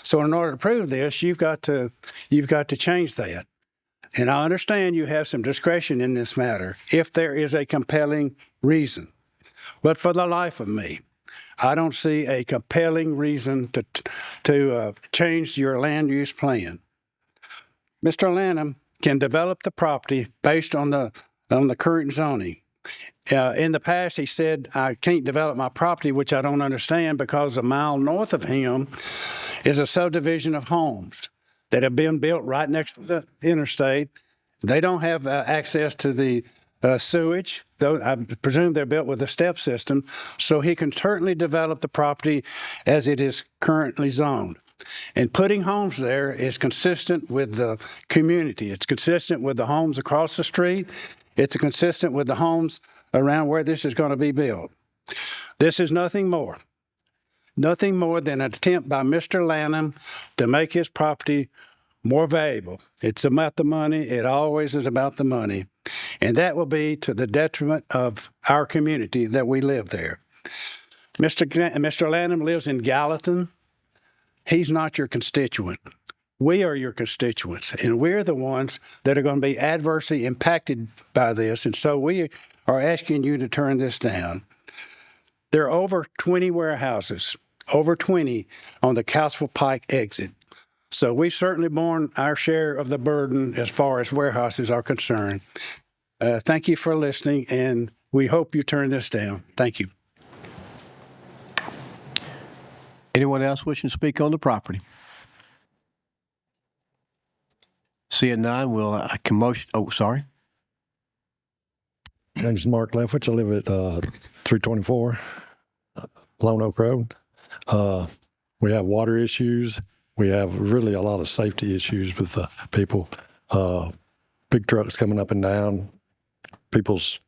So in order to prove this, you've got to change that. And I understand you have some discretion in this matter if there is a compelling reason. But for the life of me, I don't see a compelling reason to change your land use plan. Mr. Lanham can develop the property based on the current zoning. In the past, he said, I can't develop my property, which I don't understand, because a mile north of him is a subdivision of homes that have been built right next to the interstate. They don't have access to the sewage, though I presume they're built with a step system, so he can certainly develop the property as it is currently zoned. And putting homes there is consistent with the community. It's consistent with the homes across the street. It's consistent with the homes around where this is going to be built. This is nothing more than an attempt by Mr. Lanham to make his property more valuable. It's about the money. It always is about the money. And that will be to the detriment of our community that we live there. Mr. Lanham lives in Gallatin. He's not your constituent. We are your constituents, and we're the ones that are going to be adversely impacted by this. And so we are asking you to turn this down. There are over 20 warehouses, over 20 on the Council Pike exit. So we've certainly borne our share of the burden as far as warehouses are concerned. Thank you for listening, and we hope you turn this down. Thank you. Anyone else wishing to speak on the property? Seeing none, I can motion. Oh, sorry. My name is Mark Leftwich. I live at 324 Lone Oak Road. We have water issues. We have really a lot of safety issues with people. Big trucks coming up and down, people's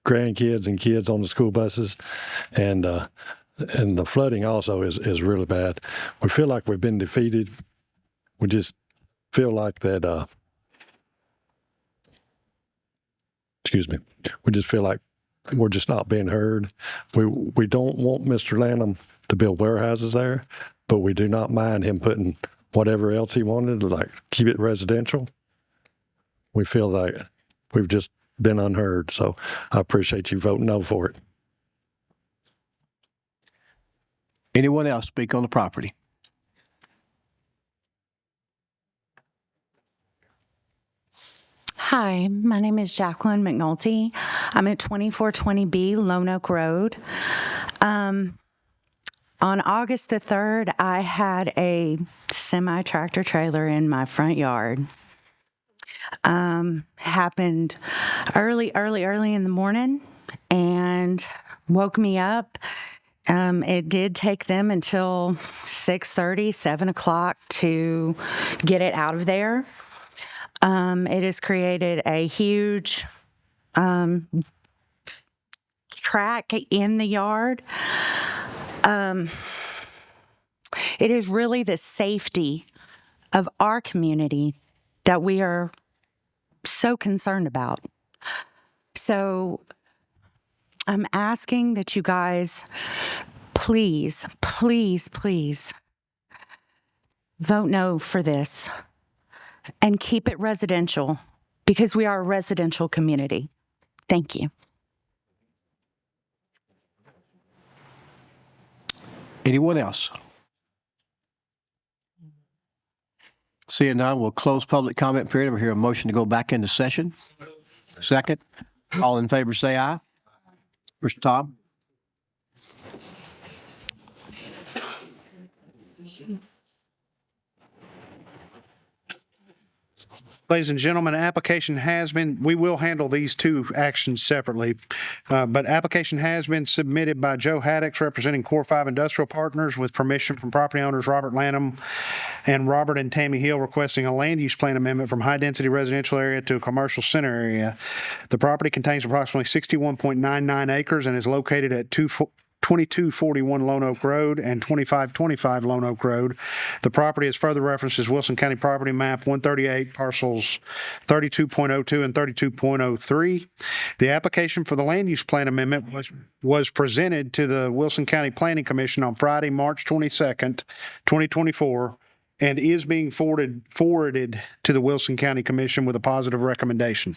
grandkids and kids on the school buses, and the flooding also is really bad. We feel like we've been defeated. We just feel like that. We just feel like we're just not being heard. We don't want Mr. Lanham to build warehouses there, but we do not mind him putting whatever else he wanted, like keep it residential. We feel like we've just been unheard, so I appreciate you voting no for it. Anyone else speak on the property? Hi, my name is Jacqueline McNulty. I'm at 2420B Lone Oak Road. On August the 3rd, I had a semi-tractor trailer in my front yard. Happened early in the morning and woke me up. It did take them until 6:30, 7 o'clock to get it out of there. It has created a huge track in the yard. It is really the safety of our community that we are so concerned about. So I'm asking that you guys please, please, please vote no for this and keep it residential because we are a residential community. Thank you. Anyone else? Seeing none, we'll close public comment period. We'll hear a motion to go back into session. Second. All in favor say aye. Mr. Tom? Ladies and gentlemen, application has been, we will handle these two actions separately, but application has been submitted by Joe Haddix representing Core 5 Industrial Partners with permission from property owners Robert Lanham and Robert and Tammy Hill requesting a land use plan amendment from high-density residential area to a commercial center area. The property contains approximately 61.99 acres and is located at 2241 Lone Oak Road and 2525 Lone Oak Road. The property is further referenced as Wilson County Property Map 138, parcels 32.02 and 32.03. The application for the land use plan amendment was presented to the Wilson County Planning Commission on Friday, March 22nd, 2024, and is being forwarded to the Wilson County Commission with a positive recommendation.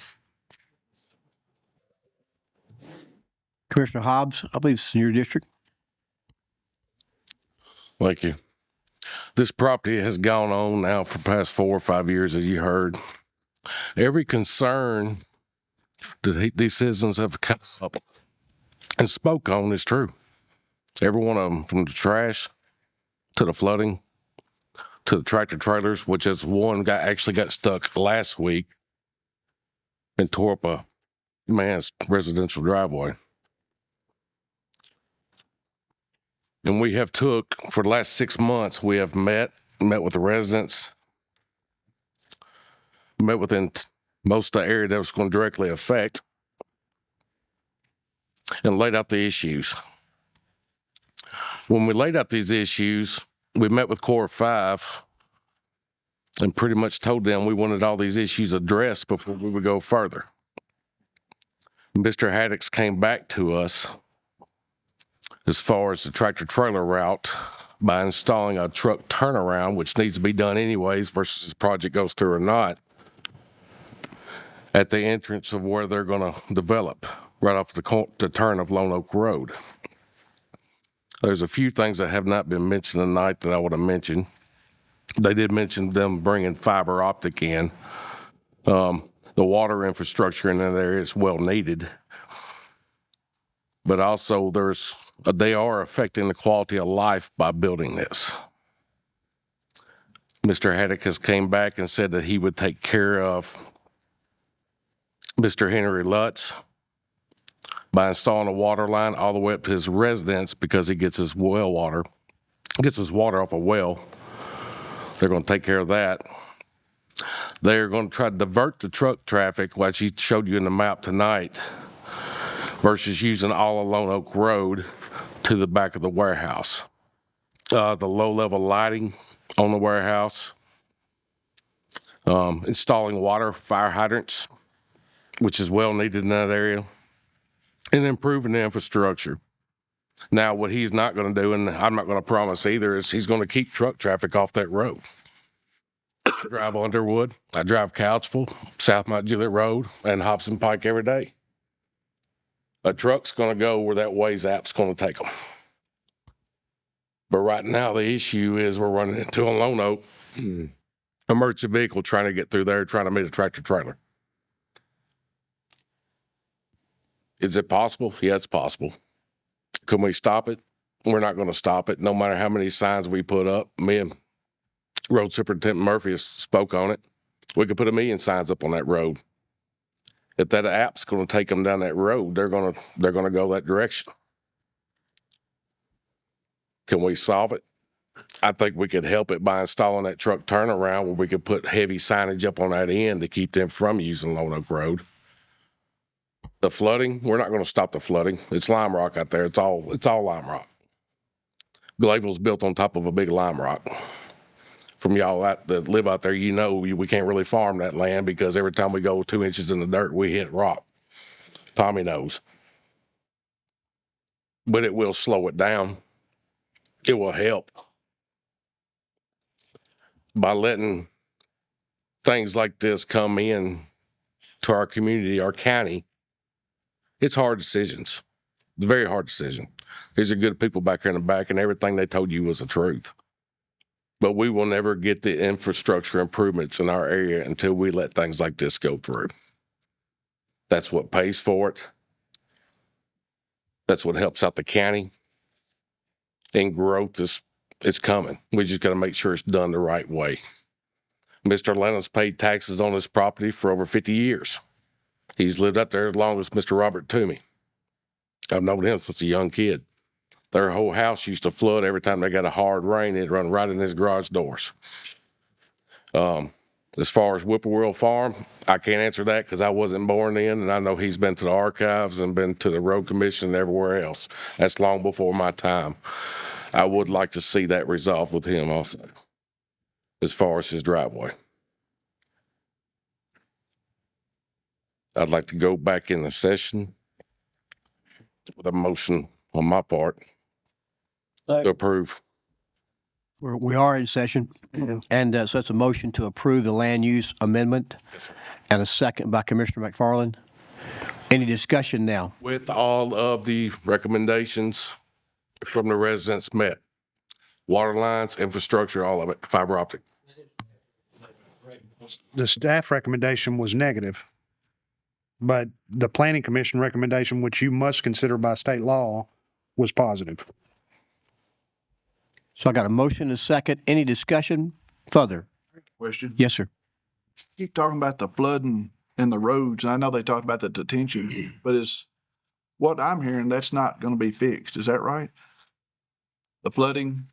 Commissioner Hobbs, I believe it's in your district. Thank you. This property has gone on now for the past 4 or 5 years, as you heard. Every concern that these citizens have come up and spoke on is true. Every one of them, from the trash to the flooding to the tractor trailers, which is one guy actually got stuck last week and tore up a man's residential driveway. And we have for the last 6 months, we have met with the residents, met within most of the area that was going to directly affect, and laid out the issues. When we laid out these issues, we met with Core 5 and pretty much told them we wanted all these issues addressed before we would go further. Mr. Haddix came back to us as far as the tractor trailer route by installing a truck turnaround, which needs to be done anyways versus this project goes through or not, at the entrance of where they're going to develop, right off the turn of Lone Oak Road. There's a few things that have not been mentioned tonight that I want to mention. They did mention them bringing fiber optic in. The water infrastructure in that area is well needed. But also they are affecting the quality of life by building this. Mr. Haddock has came back and said that he would take care of Mr. Henry Lutz by installing a water line all the way up to his residence because he gets his water off a well. They're going to take care of that. They're going to try to divert the truck traffic, which he showed you in the map tonight, versus using all of Lone Oak Road to the back of the warehouse. The low-level lighting on the warehouse, installing fire hydrants, which is well needed in that area, and improving the infrastructure. Now, what he's not going to do, and I'm not going to promise either, is he's going to keep truck traffic off that road. I drive Underwood, I drive Couchville, South Mount Juliet Road, and Hobson Pike every day. A truck's going to go where that Waze app's going to take them. But right now, the issue is we're running into a Lone Oak emergency vehicle trying to get through there, trying to meet a tractor trailer. Is it possible? Yeah, it's possible. Can we stop it? We're not going to stop it, no matter how many signs we put up. Me and Road Superintendent Murphy spoke on it. We could put 1 million signs up on that road. If that app's going to take them down that road, they're going to go that direction. Can we solve it? I think we could help it by installing that truck turnaround where we could put heavy signage up on that end to keep them from using Lone Oak Road. The flooding, we're not going to stop the flooding. It's lime rock out there. It's all lime rock. Glayville's built on top of a big lime rock. From y'all that live out there, we can't really farm that land because every time we go 2 inches in the dirt, we hit rock. Tommy knows. But it will slow it down. It will help by letting things like this come in to our community, our county. It's hard decisions. It's a very hard decision. These are good people back here in the back, and everything they told you was the truth. But we will never get the infrastructure improvements in our area until we let things like this go through. That's what pays for it. That's what helps out the county. And growth is coming. We just got to make sure it's done the right way. Mr. Lennon's paid taxes on his property for over 50 years. He's lived up there as long as Mr. Robert Toomey. I've known him since a young kid. Their whole house used to flood every time they got a hard rain. It'd run right in his garage doors. As far as Whippoorwill Farm, I can't answer that because I wasn't born then, and I know he's been to the archives and been to the road commission and everywhere else. That's long before my time. I would like to see that resolved with him also, as far as his driveway. I'd like to go back in the session with a motion on my part to approve. We are in session, and so it's a motion to approve the land use amendment, and a second by Commissioner McFarland. Any discussion now? With all of the recommendations from the residents met, water lines, infrastructure, all of it, fiber optic. The staff recommendation was negative, but the planning commission recommendation, which you must consider by state law, was positive. So I got a motion and a second. Any discussion further? Question. Yes, sir. Keep talking about the flooding and the roads. I know they talked about the detention, but is what I'm hearing, that's not going to be fixed. Is that right? The flooding?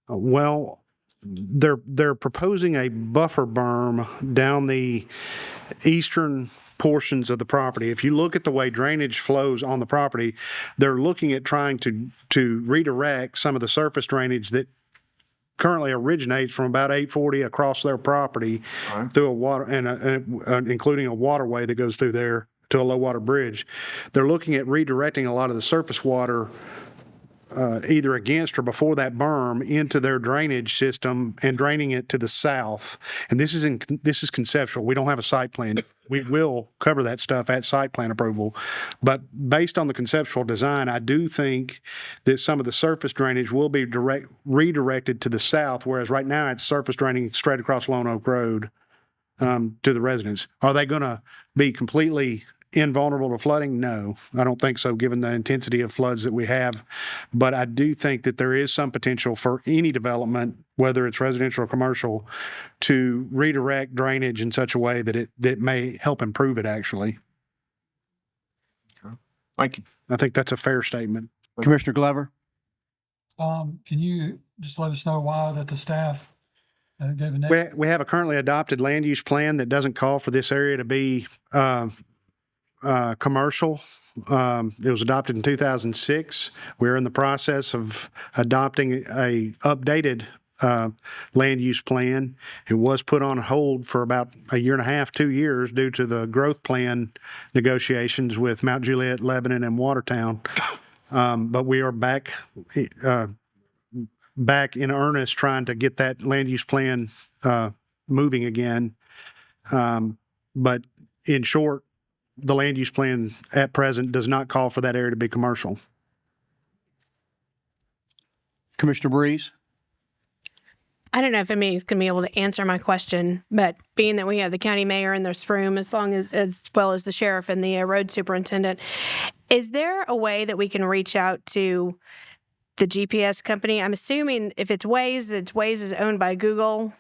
Well, they're proposing a buffer berm down the eastern portions of the property. If you look at the way drainage flows on the property, they're looking at trying to redirect some of the surface drainage that currently originates from about 840 across their property through a water and including a waterway that goes through there to a low water bridge. They're looking at redirecting a lot of the surface water either against or before that berm into their drainage system and draining it to the south. And this is conceptual. We don't have a site plan. We will cover that stuff at site plan approval. But based on the conceptual design, I do think that some of the surface drainage will be redirected to the south, whereas right now it's surface draining straight across Lone Oak Road to the residents. Are they going to be completely invulnerable to flooding? No, I don't think so, given the intensity of floods that we have. But I do think that there is some potential for any development, whether it's residential or commercial, to redirect drainage in such a way that it may help improve it, actually. Thank you. I think that's a fair statement. Commissioner Glover? Can you just let us know why that the staff gave a negative? We have a currently adopted land use plan that doesn't call for this area to be commercial. It was adopted in 2006. We're in the process of adopting a updated land use plan. It was put on hold for about a year and a half, 2 years, due to the growth plan negotiations with Mount Juliet, Lebanon, and Watertown. But we are back in earnest trying to get that land use plan moving again. But in short, the land use plan at present does not call for that area to be commercial. Commissioner Breeze? I don't know if Emmy's going to be able to answer my question, but being that we have the county mayor in this room, as well as the sheriff and the road superintendent, is there a way that we can reach out to the GPS company? I'm assuming if it's Waze, that Waze is owned by Google.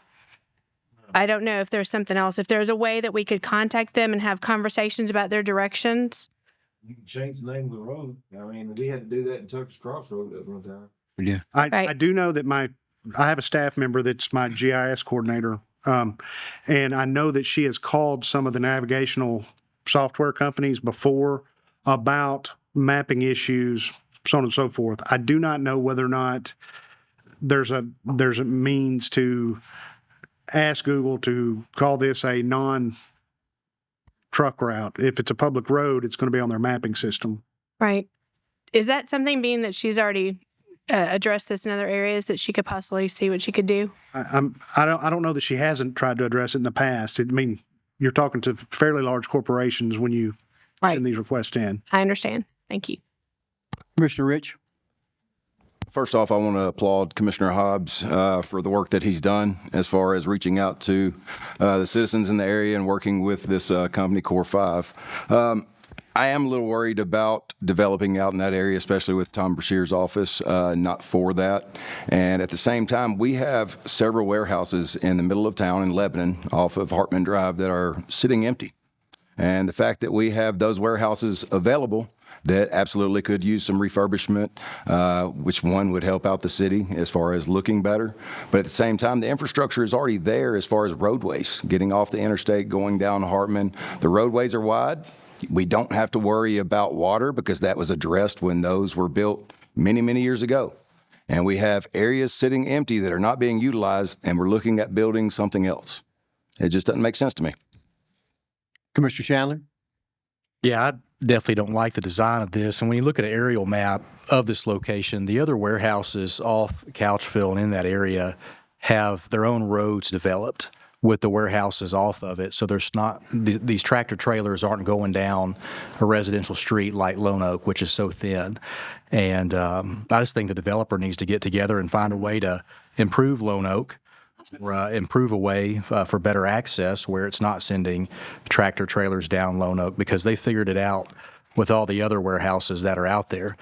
I don't know if there's something else. If there's a way that we could contact them and have conversations about their directions. You can change the name of the road. I mean, we had to do that in Tucker's Crossroad at one time. Yeah. I do know that I have a staff member that's my GIS coordinator, and I know that she has called some of the navigational software companies before about mapping issues, so on and so forth. I do not know whether or not there's a means to ask Google to call this a non-truck route. If it's a public road, it's going to be on their mapping system. Right. Is that something, being that she's already addressed this in other areas, that she could possibly see what she could do? I don't know that she hasn't tried to address it in the past. I mean, you're talking to fairly large corporations when you send these requests in. I understand. Thank you. Commissioner Rich? First off, I want to applaud Commissioner Hobbs for the work that he's done as far as reaching out to the citizens in the area and working with this company, Core 5. I am a little worried about developing out in that area, especially with Tom Brashear's office, not for that. And at the same time, we have several warehouses in the middle of town in Lebanon off of Hartman Drive that are sitting empty. And the fact that we have those warehouses available that absolutely could use some refurbishment, which one would help out the city as far as looking better. But at the same time, the infrastructure is already there as far as roadways, getting off the interstate, going down Hartman. The roadways are wide. We don't have to worry about water because that was addressed when those were built many, many years ago. And we have areas sitting empty that are not being utilized, and we're looking at building something else. It just doesn't make sense to me. Commissioner Chandler? Yeah, I definitely don't like the design of this. And when you look at an aerial map of this location, the other warehouses off Couchville and in that area have their own roads developed with the warehouses off of it. So there's not, these tractor trailers aren't going down a residential street like Lone Oak, which is so thin. And I just think the developer needs to get together and find a way to improve Lone Oak, or improve a way for better access where it's not sending tractor trailers down Lone Oak, because they figured it out with all the other warehouses that are out there.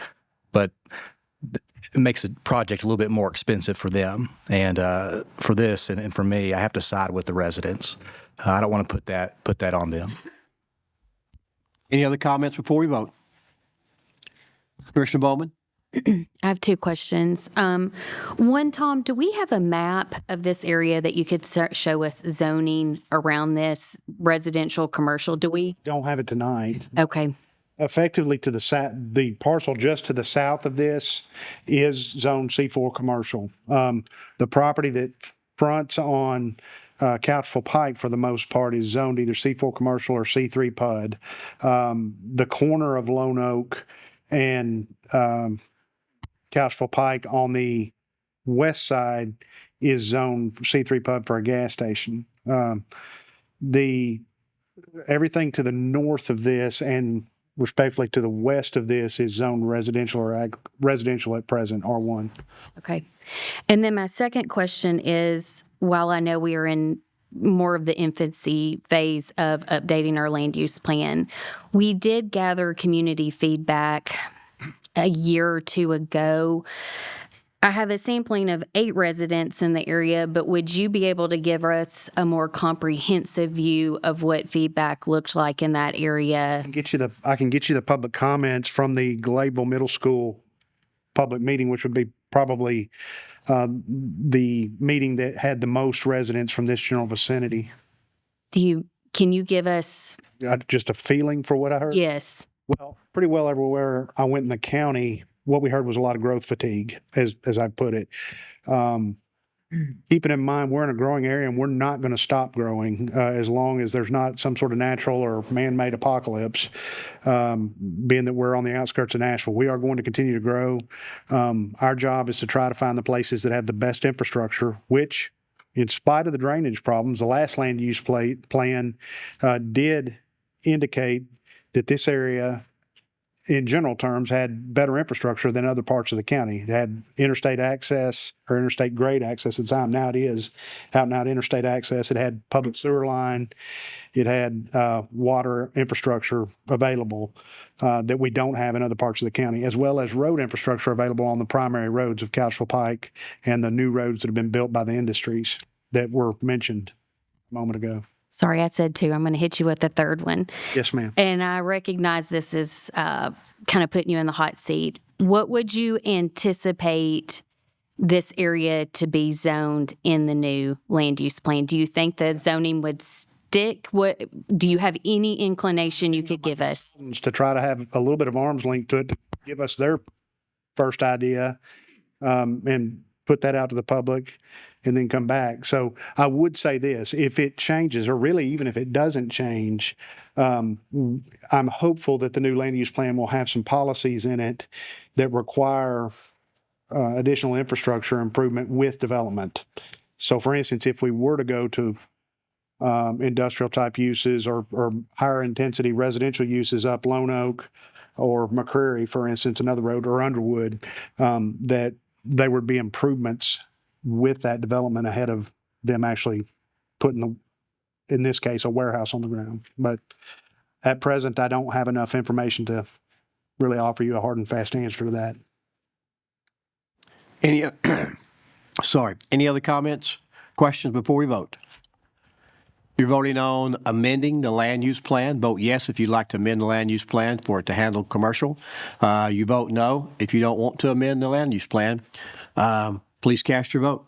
But it makes the project a little bit more expensive for them. And for this and for me, I have to side with the residents. I don't want to put that on them. Any other comments before we vote? Commissioner Bowman? I have two questions. One, Tom, do we have a map of this area that you could show us zoning around this, residential, commercial? Do we? Don't have it tonight. Okay. Effectively to the parcel just to the south of this is zone C4 commercial. The property that fronts on Couchville Pike for the most part is zoned either C4 commercial or C3 PUD. The corner of Lone Oak and Couchville Pike on the west side is zone C3 PUD for a gas station. Everything to the north of this and respectively to the west of this is zoned residential or residential at present, R1. Okay. And then my second question is, while I know we are in more of the infancy phase of updating our land use plan, we did gather community feedback a year or two ago. I have a sampling of 8 residents in the area, but would you be able to give us a more comprehensive view of what feedback looked like in that area? I can get you the public comments from the Gladeville Middle School public meeting, which would be probably the meeting that had the most residents from this general vicinity. Can you give us just a feeling for what I heard? Yes. Well, pretty well everywhere I went in the county, what we heard was a lot of growth fatigue, as I put it. Keeping in mind, we're in a growing area and we're not going to stop growing as long as there's not some sort of natural or man-made apocalypse, being that we're on the outskirts of Nashville. We are going to continue to grow. Our job is to try to find the places that have the best infrastructure, which, in spite of the drainage problems, the last land use plan did indicate that this area, in general terms, had better infrastructure than other parts of the county. It had interstate access or interstate grade access at the time. Now it is out and out interstate access. It had public sewer line. It had water infrastructure available that we don't have in other parts of the county, as well as road infrastructure available on the primary roads of Couchville Pike and the new roads that have been built by the industries that were mentioned a moment ago. Sorry, I said 2. I'm going to hit you with the third one. Yes, ma'am. And I recognize this is kind of putting you in the hot seat. What would you anticipate this area to be zoned in the new land use plan? Do you think the zoning would stick? Do you have any inclination you could give us? To try to have a little bit of arm's length to it, to give us their first idea and put that out to the public and then come back. So I would say this, if it changes, or really even if it doesn't change, I'm hopeful that the new land use plan will have some policies in it that require additional infrastructure improvement with development. So for instance, if we were to go to industrial type uses or higher intensity residential uses up Lone Oak or McCreary, for instance, another road, or Underwood, that there would be improvements with that development ahead of them actually putting, in this case, a warehouse on the ground. But at present, I don't have enough information to really offer you a hard and fast answer to that. Any other comments, questions before we vote? You're voting on amending the land use plan. Vote yes if you'd like to amend the land use plan for it to handle commercial. You vote no if you don't want to amend the land use plan. Please cast your vote.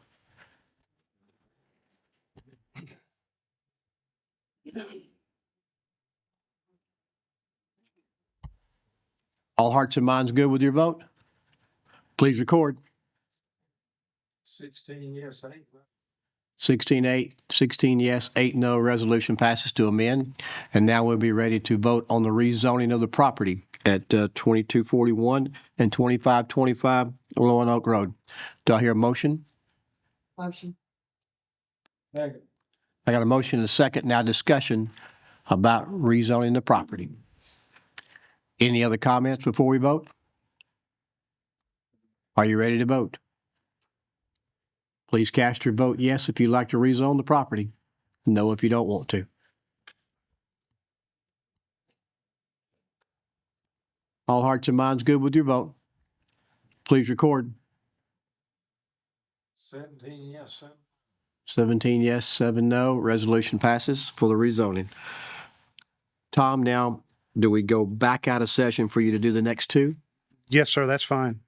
All hearts and minds good with your vote? Please record. 16 yes, 8 no. 16 yes, 8 no. Resolution passes to amend. And now we'll be ready to vote on the rezoning of the property at 2241 and 2525 Lowen Oak Road. Do I hear a motion? Motion. I got a motion and a second. Now discussion about rezoning the property. Any other comments before we vote? Are you ready to vote? Please cast your vote yes if you'd like to rezone the property. No if you don't want to. All hearts and minds good with your vote? Please record. 17 yes, 7. 17 yes, 7 no. Resolution passes for the rezoning. Tom, now, do we go back out of session for you to do the next two? Yes, sir, that's fine.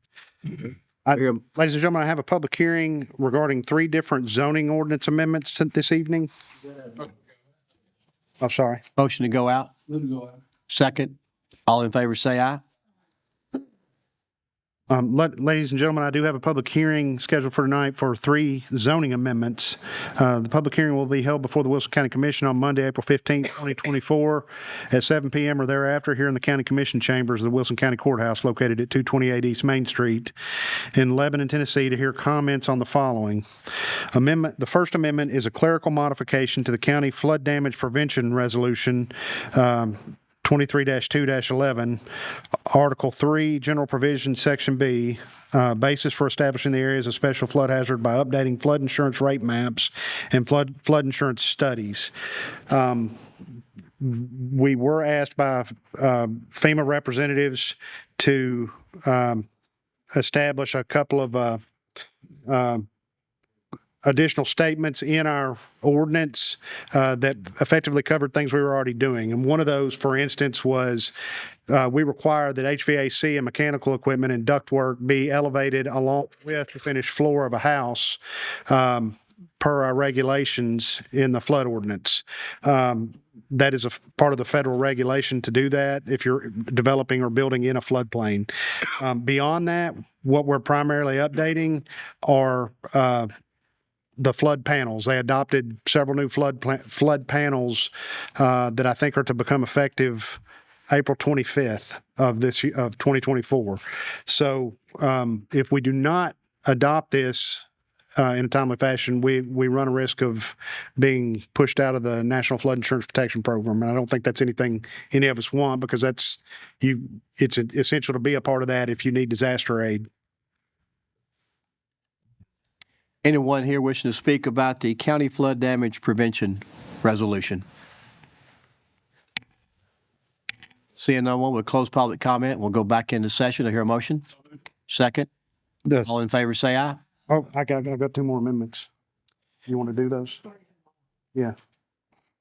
Ladies and gentlemen, I have a public hearing regarding 3 different zoning ordinance amendments this evening. I'm sorry. Motion to go out? Second. All in favor say aye. Ladies and gentlemen, I do have a public hearing scheduled for tonight for 3 zoning amendments. The public hearing will be held before the Wilson County Commission on Monday, April 15th, 2024 at 7 p.m. or thereafter here in the County Commission chambers of the Wilson County Courthouse located at 228 East Main Street in Lebanon, Tennessee, to hear comments on the following. The first amendment is a clerical modification to the County Flood Damage Prevention Resolution 23-2-11, Article 3, General Provision, Section B, basis for establishing the areas of special flood hazard by updating flood insurance rate maps and flood insurance studies. We were asked by FEMA representatives to establish a couple of additional statements in our ordinance that effectively covered things we were already doing. And one of those, for instance, was we require that HVAC and mechanical equipment and ductwork be elevated along with the finished floor of a house per our regulations in the flood ordinance. That is a part of the federal regulation to do that if you're developing or building in a floodplain. Beyond that, what we're primarily updating are the flood panels. They adopted several new flood panels that I think are to become effective April 25th of 2024. So if we do not adopt this in a timely fashion, we run a risk of being pushed out of the National Flood Insurance Protection Program. And I don't think that's anything any of us want, because it's essential to be a part of that if you need disaster aid. Anyone here wishing to speak about the County Flood Damage Prevention Resolution? Seeing no one, we'll close public comment. We'll go back into session. I hear a motion. Second. All in favor say aye. Oh, I got 2 more amendments. You want to do those? Yeah.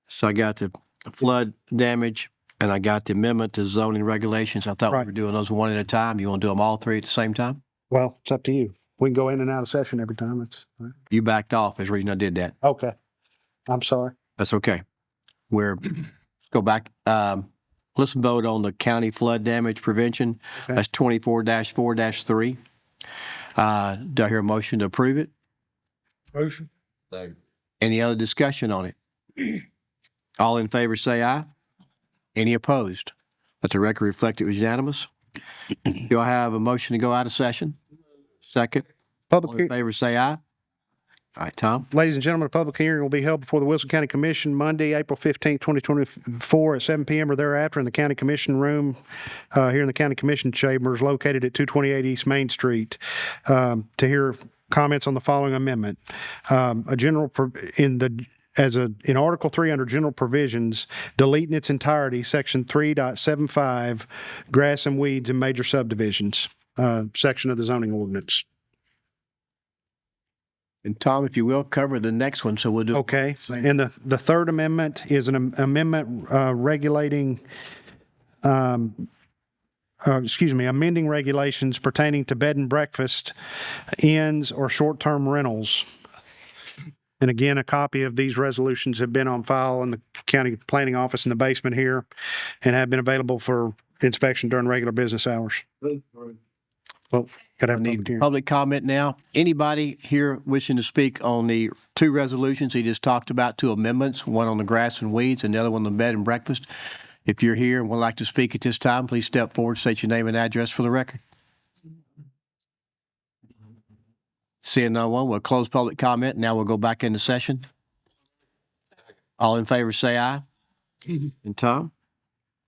So I got the flood damage and I got the amendment to zoning regulations. I thought we were doing those one at a time. You want to do them all 3 at the same time? Well, it's up to you. We can go in and out of session every time. You backed off is the reason I did that. Okay. I'm sorry. That's okay. Let's go back. Let's vote on the county flood damage prevention. Okay. That's 24-4-3. Do I hear a motion to approve it? Motion. Second. Any other discussion on it? All in favor say aye. Any opposed? Let the record reflect it was unanimous. Do I have a motion to go out of session? Second. All in favor say aye. All right, Tom. Ladies and gentlemen, a public hearing will be held before the Wilson County Commission Monday, April 15th, 2024 at 7 p.m. or thereafter in the County Commission room here in the County Commission chambers located at 228 East Main Street to hear comments on the following amendment. In the in Article 3 under General Provisions, delete in its entirety Section 3.75, grass and weeds in major subdivisions, section of the zoning ordinance. And Tom, if you will, cover the next one, so we'll do. Okay, and the third amendment is an amendment regulating, amending regulations pertaining to bed and breakfast, inns, or short-term rentals. And again, a copy of these resolutions have been on file in the county planning office in the basement here and have been available for inspection during regular business hours. Well, gotta have public hearing. Public comment now. Anybody here wishing to speak on the two resolutions he just talked about, two amendments, one on the grass and weeds and the other one on the bed and breakfast? If you're here and would like to speak at this time, please step forward, state your name and address for the record. Seeing no one, we'll close public comment. Now we'll go back into session. All in favor, say aye. And Tom?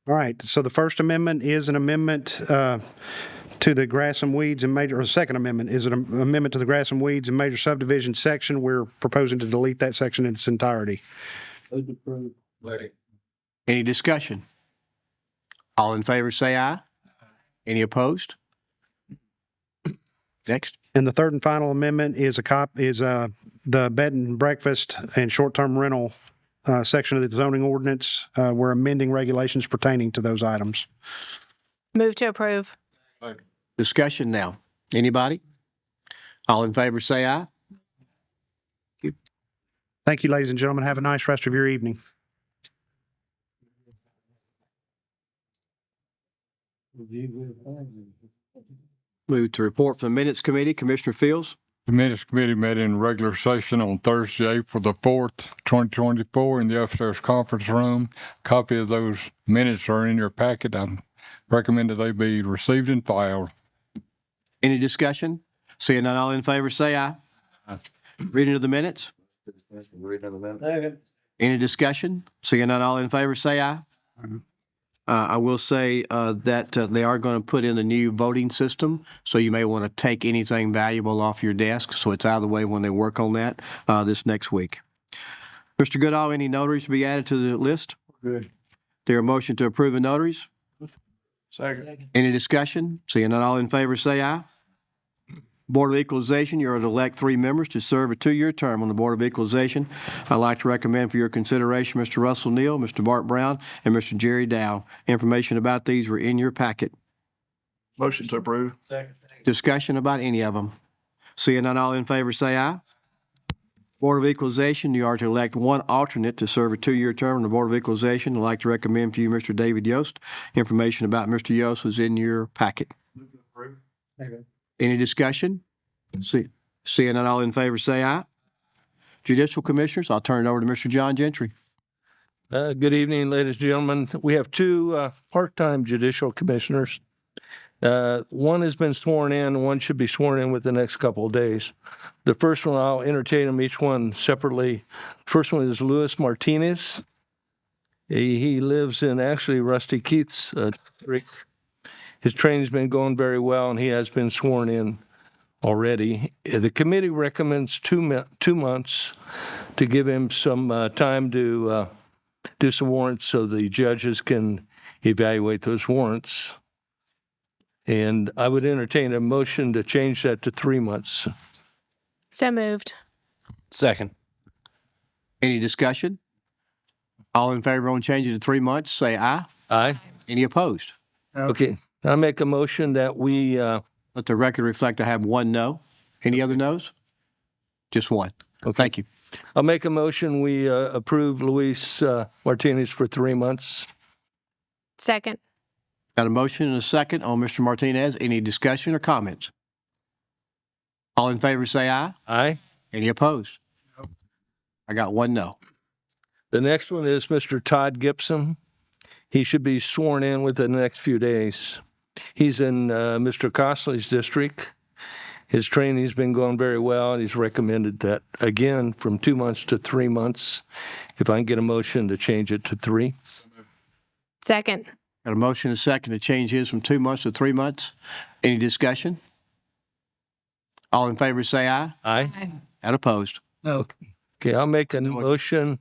All right, so the First Amendment is an amendment to the grass and weeds and major, or the Second Amendment is an amendment to the grass and weeds and major subdivision section. We're proposing to delete that section in its entirety. Any discussion? All in favor, say aye. Any opposed? Next. And the third and final amendment is the bed and breakfast and short-term rental section of the zoning ordinance. We're amending regulations pertaining to those items. Move to approve. Discussion now. Anybody? All in favor, say aye. Thank you, ladies and gentlemen. Have a nice rest of your evening. Move to report from the Minutes Committee. Commissioner Fields. The Minutes Committee met in regular session on Thursday, April the 4th, 2024 in the upstairs conference room. Copy of those minutes are in your packet. I recommend that they be received and filed. Any discussion? Seeing none, all in favor, say aye. Reading of the minutes. Any discussion? Seeing none, all in favor, say aye. I will say that they are going to put in a new voting system, so you may want to take anything valuable off your desk, so it's out of the way when they work on that this next week. Mr. Goodall, any notaries to be added to the list? Good. There a motion to approve the notaries? Second. Any discussion? Seeing none, all in favor, say aye. Board of Equalization, you're to elect 3 members to serve a 2-year term on the Board of Equalization. I'd like to recommend for your consideration Mr. Russell Neal, Mr. Bart Brown, and Mr. Jerry Dow. Information about these were in your packet. Motion to approve. Second. Discussion about any of them? Seeing none, all in favor, say aye. Board of Equalization, you are to elect 1 alternate to serve a 2-year term on the Board of Equalization. I'd like to recommend for you Mr. David Yost. Information about Mr. Yost was in your packet. Move to approve. Second. Any discussion? Seeing none, all in favor, say aye. Judicial Commissioners, I'll turn it over to Mr. John Gentry. Good evening, ladies and gentlemen. We have 2 part-time judicial commissioners. One has been sworn in, one should be sworn in within the next couple of days. The first one, I'll entertain them each one separately. First one is Luis Martinez. He lives in actually Rusty Keith's district. His training's been going very well, and he has been sworn in already. The committee recommends 2 months to give him some time to do some warrants so the judges can evaluate those warrants. And I would entertain a motion to change that to 3 months. So moved. Second. Any discussion? All in favor on changing to 3 months, say aye. Aye. Any opposed? Okay. I make a motion that we... Let the record reflect I have 1 no. Any other no's? Just 1. Okay. Thank you. I'll make a motion we approve Luis Martinez for 3 months. Second. Got a motion and a second on Mr. Martinez. Any discussion or comments? All in favor say aye. Aye. Any opposed? No. I got 1 no. The next one is Mr. Todd Gibson. He should be sworn in within the next few days. He's in Mr. Costley's district. His training's been going very well, and he's recommended that, again, from 2 months to 3 months. If I can get a motion to change it to 3. Second. Got a motion and a second to change his from 2 months to 3 months. Any discussion? All in favor say aye. Aye. And opposed? No. Okay, I'll make a motion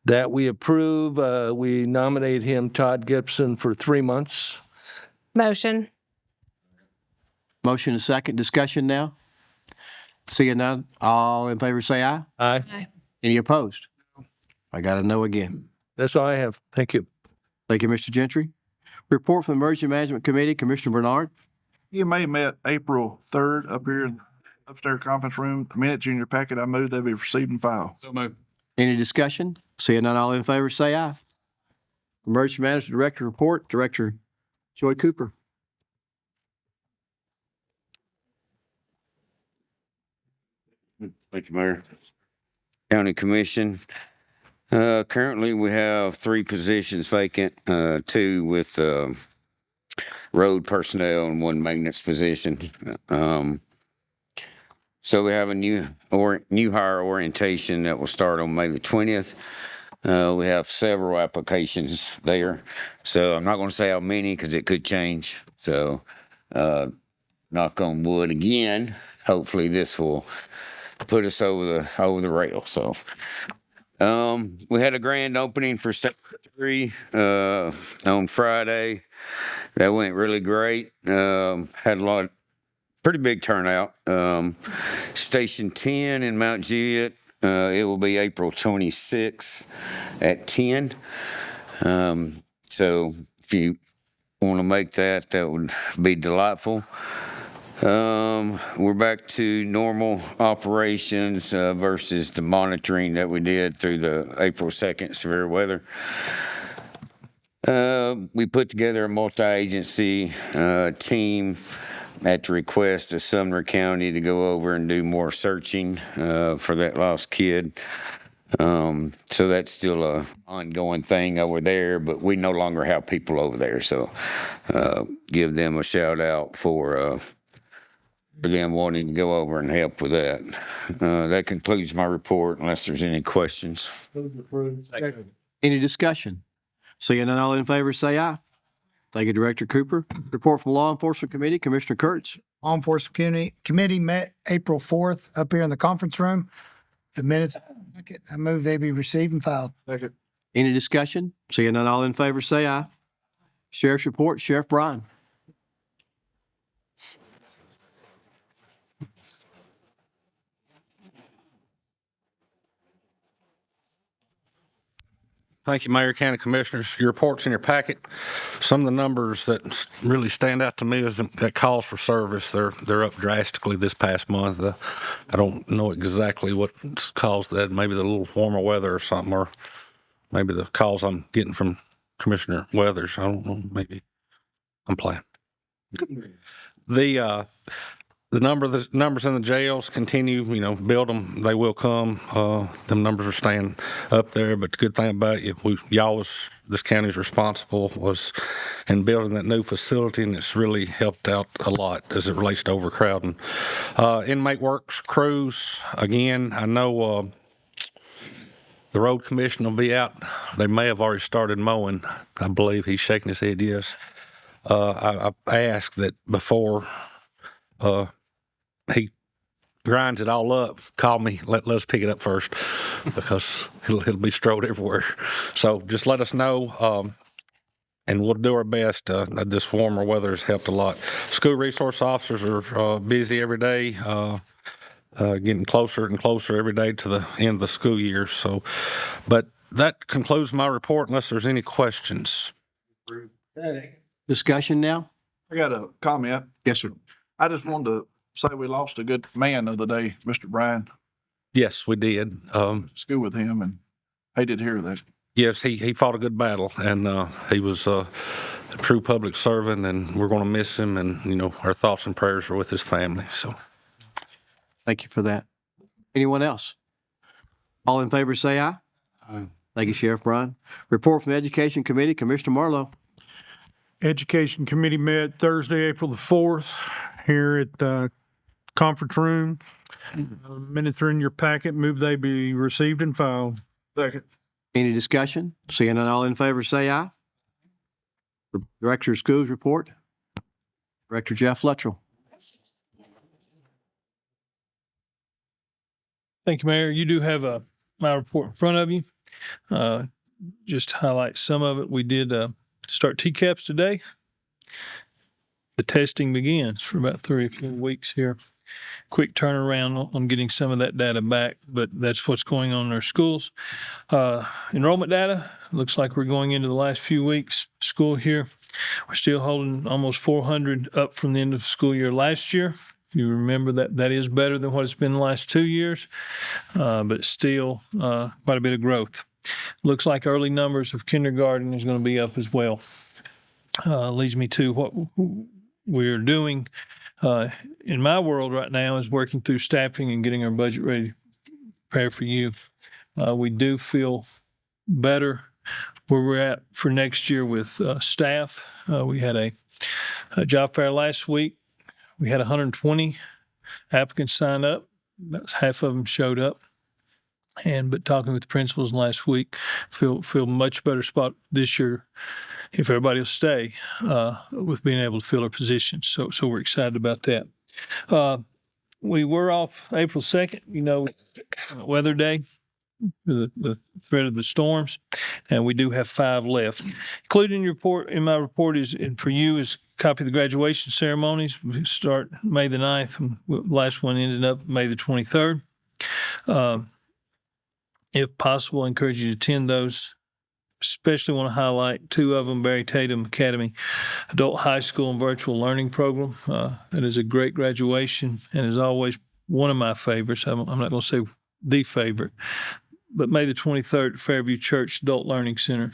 that we approve, we nominate him, Todd Gibson, for 3 months. Motion. Motion and second. Discussion now. Seeing none, all in favor say aye. Aye. Aye. Any opposed? I got a no again. That's all I have. Thank you. Thank you, Mr. Gentry. Report from the Emergency Management Committee, Commissioner Bernard. EMA met April 3rd up here in upstairs conference room. The minutes in your packet, I move they be received and filed. Any discussion? Seeing none, all in favor say aye. Emergency Management Director report, Director Joy Cooper. Thank you, Mayor. County Commission. Currently, we have 3 positions vacant, 2 with road personnel and 1 maintenance position. So we have a new hire orientation that will start on May the 20th. We have several applications there. So I'm not going to say how many because it could change. So knock on wood again. Hopefully this will put us over the rail. So we had a grand opening for Station 3 on Friday. That went really great. Had a pretty big turnout. Station 10 in Mount Juliet, it will be April 26th at 10. So if you want to make that, that would be delightful. We're back to normal operations versus the monitoring that we did through the April 2nd severe weather. We put together a multi-agency team at the request of Sumner County to go over and do more searching for that lost kid. So that's still a ongoing thing over there, but we no longer have people over there. So give them a shout out for them wanting to go over and help with that. That concludes my report unless there's any questions. Any discussion? Seeing none, all in favor say aye. Thank you, Director Cooper. Report from Law Enforcement Committee, Commissioner Kurtz. Law Enforcement Committee met April 4th up here in the conference room. The minutes, I move they be received and filed. Second. Any discussion? Seeing none, all in favor say aye. Sheriff's report, Sheriff Bryan. Thank you, Mayor, County Commissioners. Your report's in your packet. Some of the numbers that really stand out to me is that calls for service. They're up drastically this past month. I don't know exactly what's caused that. Maybe the little warmer weather or something, or maybe the calls I'm getting from Commissioner Weathers. I don't know. Maybe I'm playing. The numbers in the jails continue, build them, they will come. Them numbers are staying up there, but the good thing about this county's responsible was in building that new facility, and it's really helped out a lot as it relates to overcrowding. Inmate works crews, again, I know the road commission will be out. They may have already started mowing. I believe he's shaking his head, yes. I asked that before he grinds it all up, call me, let us pick it up first, because it'll be strode everywhere. So just let us know, and we'll do our best. This warmer weather has helped a lot. School resource officers are busy every day, getting closer and closer every day to the end of the school year. So, but that concludes my report unless there's any questions. Discussion now? I got a comment. Yes, sir. I just wanted to say we lost a good man of the day, Mr. Bryan. Yes, we did. School with him, and hated to hear that. Yes, he fought a good battle, and he was a true public servant, and we're going to miss him, and, our thoughts and prayers are with his family. So, thank you for that. Anyone else? All in favor say aye. Aye. Thank you, Sheriff Bryan. Report from the Education Committee, Commissioner Marlowe. Education Committee met Thursday, April the 4th, here at the conference room. Minutes are in your packet. Move they be received and filed. Second. Any discussion? Seeing none, all in favor say aye. Director of Schools report. Director Jeff Luttrell. Thank you, Mayor. You do have my report in front of you. Just to highlight some of it. We did start TCAPS today. The testing begins for about 3 or 4 weeks here. Quick turnaround on getting some of that data back, but that's what's going on in our schools. Enrollment data, looks like we're going into the last few weeks school here. We're still holding almost 400 up from the end of the school year last year. If you remember that is better than what it's been the last 2 years, but still quite a bit of growth. Looks like early numbers of kindergarten is going to be up as well. Leads me to what we're doing in my world right now is working through staffing and getting our budget ready to prepare for you. We do feel better where we're at for next year with staff. We had a job fair last week. We had 120 applicants sign up. About half of them showed up. But talking with the principals last week, feel much better spot this year if everybody will stay with being able to fill our positions. So we're excited about that. We were off April 2nd, weather day, the threat of the storms, and we do have 5 left. Included in my report is, and for you, is a copy of the graduation ceremonies. We start May the 9th, and last one ended up May the 23rd. If possible, I encourage you to attend those. Especially want to highlight 2 of them, Barry Tatum Academy Adult High School and Virtual Learning Program. That is a great graduation and is always one of my favorites. I'm not going to say the favorite, but May the 23rd at Fairview Church Adult Learning Center.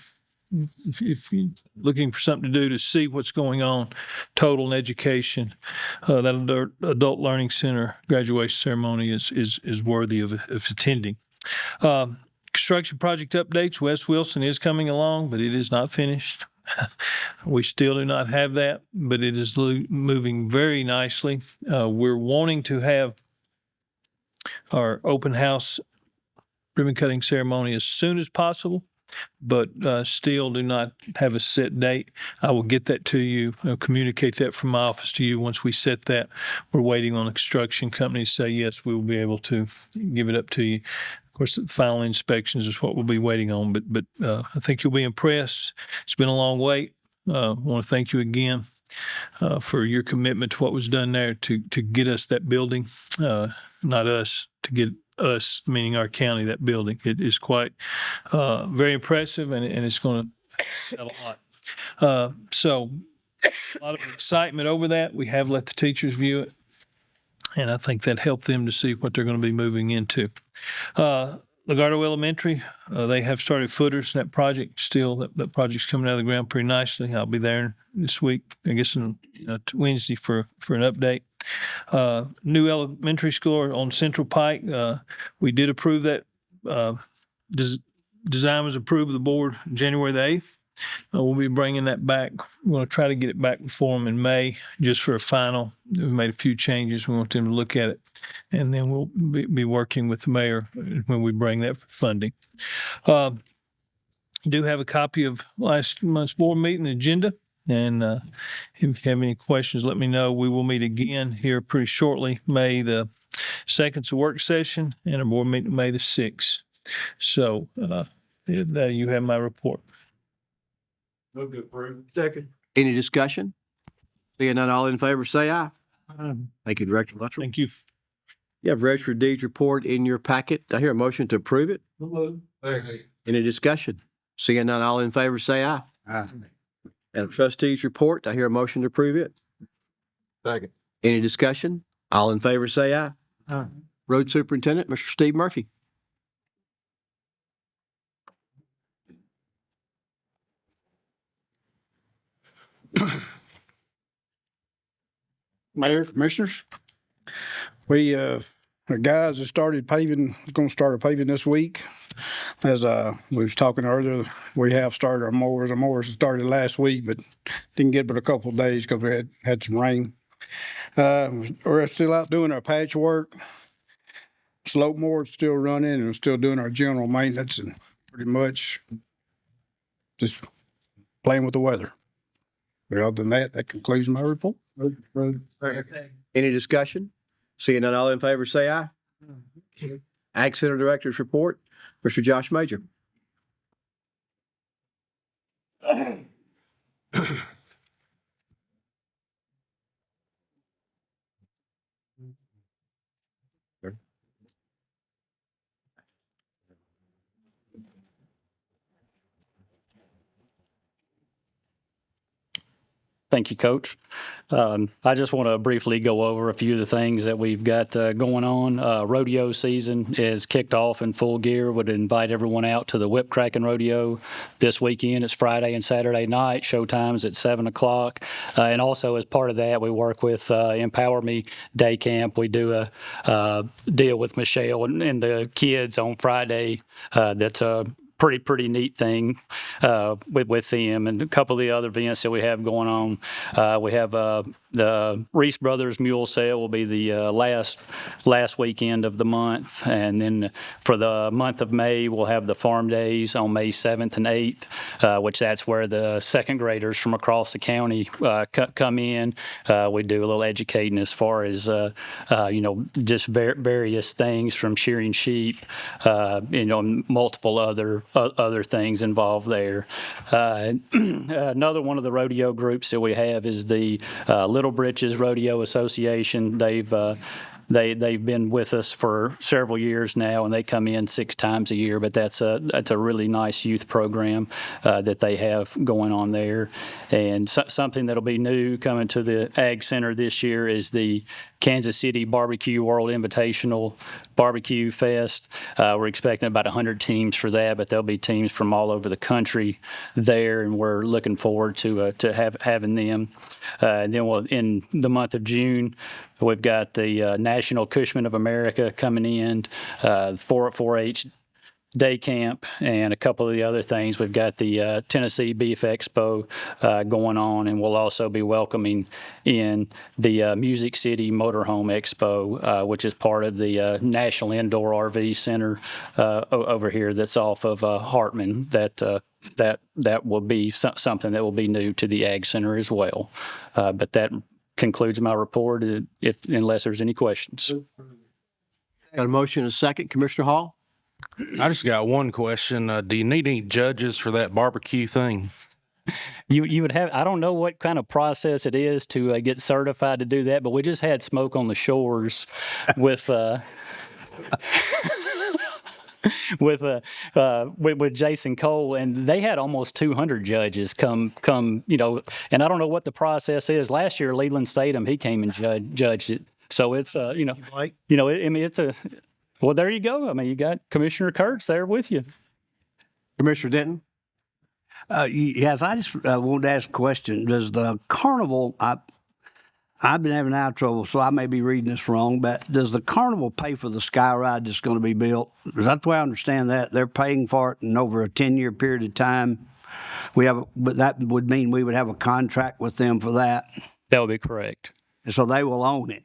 If you're looking for something to do to see what's going on, total in education, that Adult Learning Center graduation ceremony is worthy of attending. Construction project updates. West Wilson is coming along, but it is not finished. We still do not have that, but it is moving very nicely. We're wanting to have our open house ribbon cutting ceremony as soon as possible, but still do not have a set date. I will get that to you. I'll communicate that from my office to you once we set that. We're waiting on the construction company to say, yes, we will be able to give it up to you. Of course, the final inspections is what we'll be waiting on, but I think you'll be impressed. It's been a long wait. I want to thank you again for your commitment to what was done there to get us that building, not us, to get us, meaning our county, that building. It is quite very impressive, and it's going to sell a lot. So a lot of excitement over that. We have let the teachers view it, and I think that helped them to see what they're going to be moving into. Legardo Elementary, they have started footers in that project still. That project's coming out of the ground pretty nicely. I'll be there this week, I guess on Wednesday for an update. New elementary school on Central Pike, we did approve that. Design was approved by the board January the 8th. We'll be bringing that back. We're going to try to get it back before them in May just for a final. We made a few changes. We want them to look at it. And then we'll be working with the mayor when we bring that for funding. You do have a copy of last month's board meeting agenda. And if you have any questions, let me know. We will meet again here pretty shortly. May the 2nd is a work session and a board meeting May the 6th. So there you have my report. Move to approve. Second. Any discussion? Seeing none, all in favor, say aye. Thank you, Director Luttrell. Thank you. You have Register of Deeds report in your packet. I hear a motion to approve it. Any discussion? Seeing none, all in favor, say aye. Aye. And Trustees report. I hear a motion to approve it. Second. Any discussion? All in favor, say aye. Aye. Road Superintendent, Mr. Steve Murphy. Mayor, Commissioners, the guys that started paving, going to start paving this week. As we was talking earlier, we have started our mowers. Our mowers started last week, but didn't get but a couple of days because we had some rain. We're still out doing our patchwork. Slope mower's still running, and we're still doing our general maintenance, and pretty much just playing with the weather. But other than that, that concludes my report. Any discussion? Seeing none, all in favor, say aye. Ag Center Director's report, Mr. Josh Major. Thank you, Coach. I just want to briefly go over a few of the things that we've got going on. Rodeo season is kicked off in full gear. Would invite everyone out to the Whip Cracking Rodeo this weekend. It's Friday and Saturday night. Show times at 7 o'clock. And also as part of that, we work with Empower Me Day Camp. We do a deal with Michelle and the kids on Friday. That's a pretty neat thing with them, and a couple of the other events that we have going on. We have the Reese Brothers Mule Sale will be the last weekend of the month, and then for the month of May we'll have the Farm Days on May 7th and 8th, which that's where the second graders from across the county come in. We do a little educating as far as just various things from shearing sheep, multiple other things involved there. Another one of the rodeo groups that we have is the Little Britches Rodeo Association. They've been with us for several years now, and they come in 6 times a year. But that's a really nice youth program that they have going on there. And something that'll be new coming to the Ag Center this year is the Kansas City Barbecue World Invitational Barbecue Fest. We're expecting about 100 teams for that, but there'll be teams from all over the country there, and we're looking forward to having them. And then in the month of June, we've got the National Cushman of America coming in, 4-H Day Camp, and a couple of the other things. We've got the Tennessee Beef Expo going on, and we'll also be welcoming in the Music City Motorhome Expo, which is part of the National Indoor RV Center over here that's off of Hartman. That will be something that will be new to the Ag Center as well. But that concludes my report, unless there's any questions. Got a motion and a second. Commissioner Hall? I just got one question. Do you need any judges for that barbecue thing? You would have, I don't know what kind of process it is to get certified to do that, but we just had Smoke on the Shores with with Jason Cole, and they had almost 200 judges come, and I don't know what the process is. Last year, Leland Statham, he came and judged it. So it's, it's a, well, there you go. I mean, you got Commissioner Kurtz there with you. Commissioner Denton? Yes, I just wanted to ask a question. Does the carnival, I've been having eye trouble, so I may be reading this wrong, but does the carnival pay for the sky ride that's going to be built? Is that the way I understand that? They're paying for it, and over a 10-year period of time, but that would mean we would have a contract with them for that? That would be correct. And so they will own it.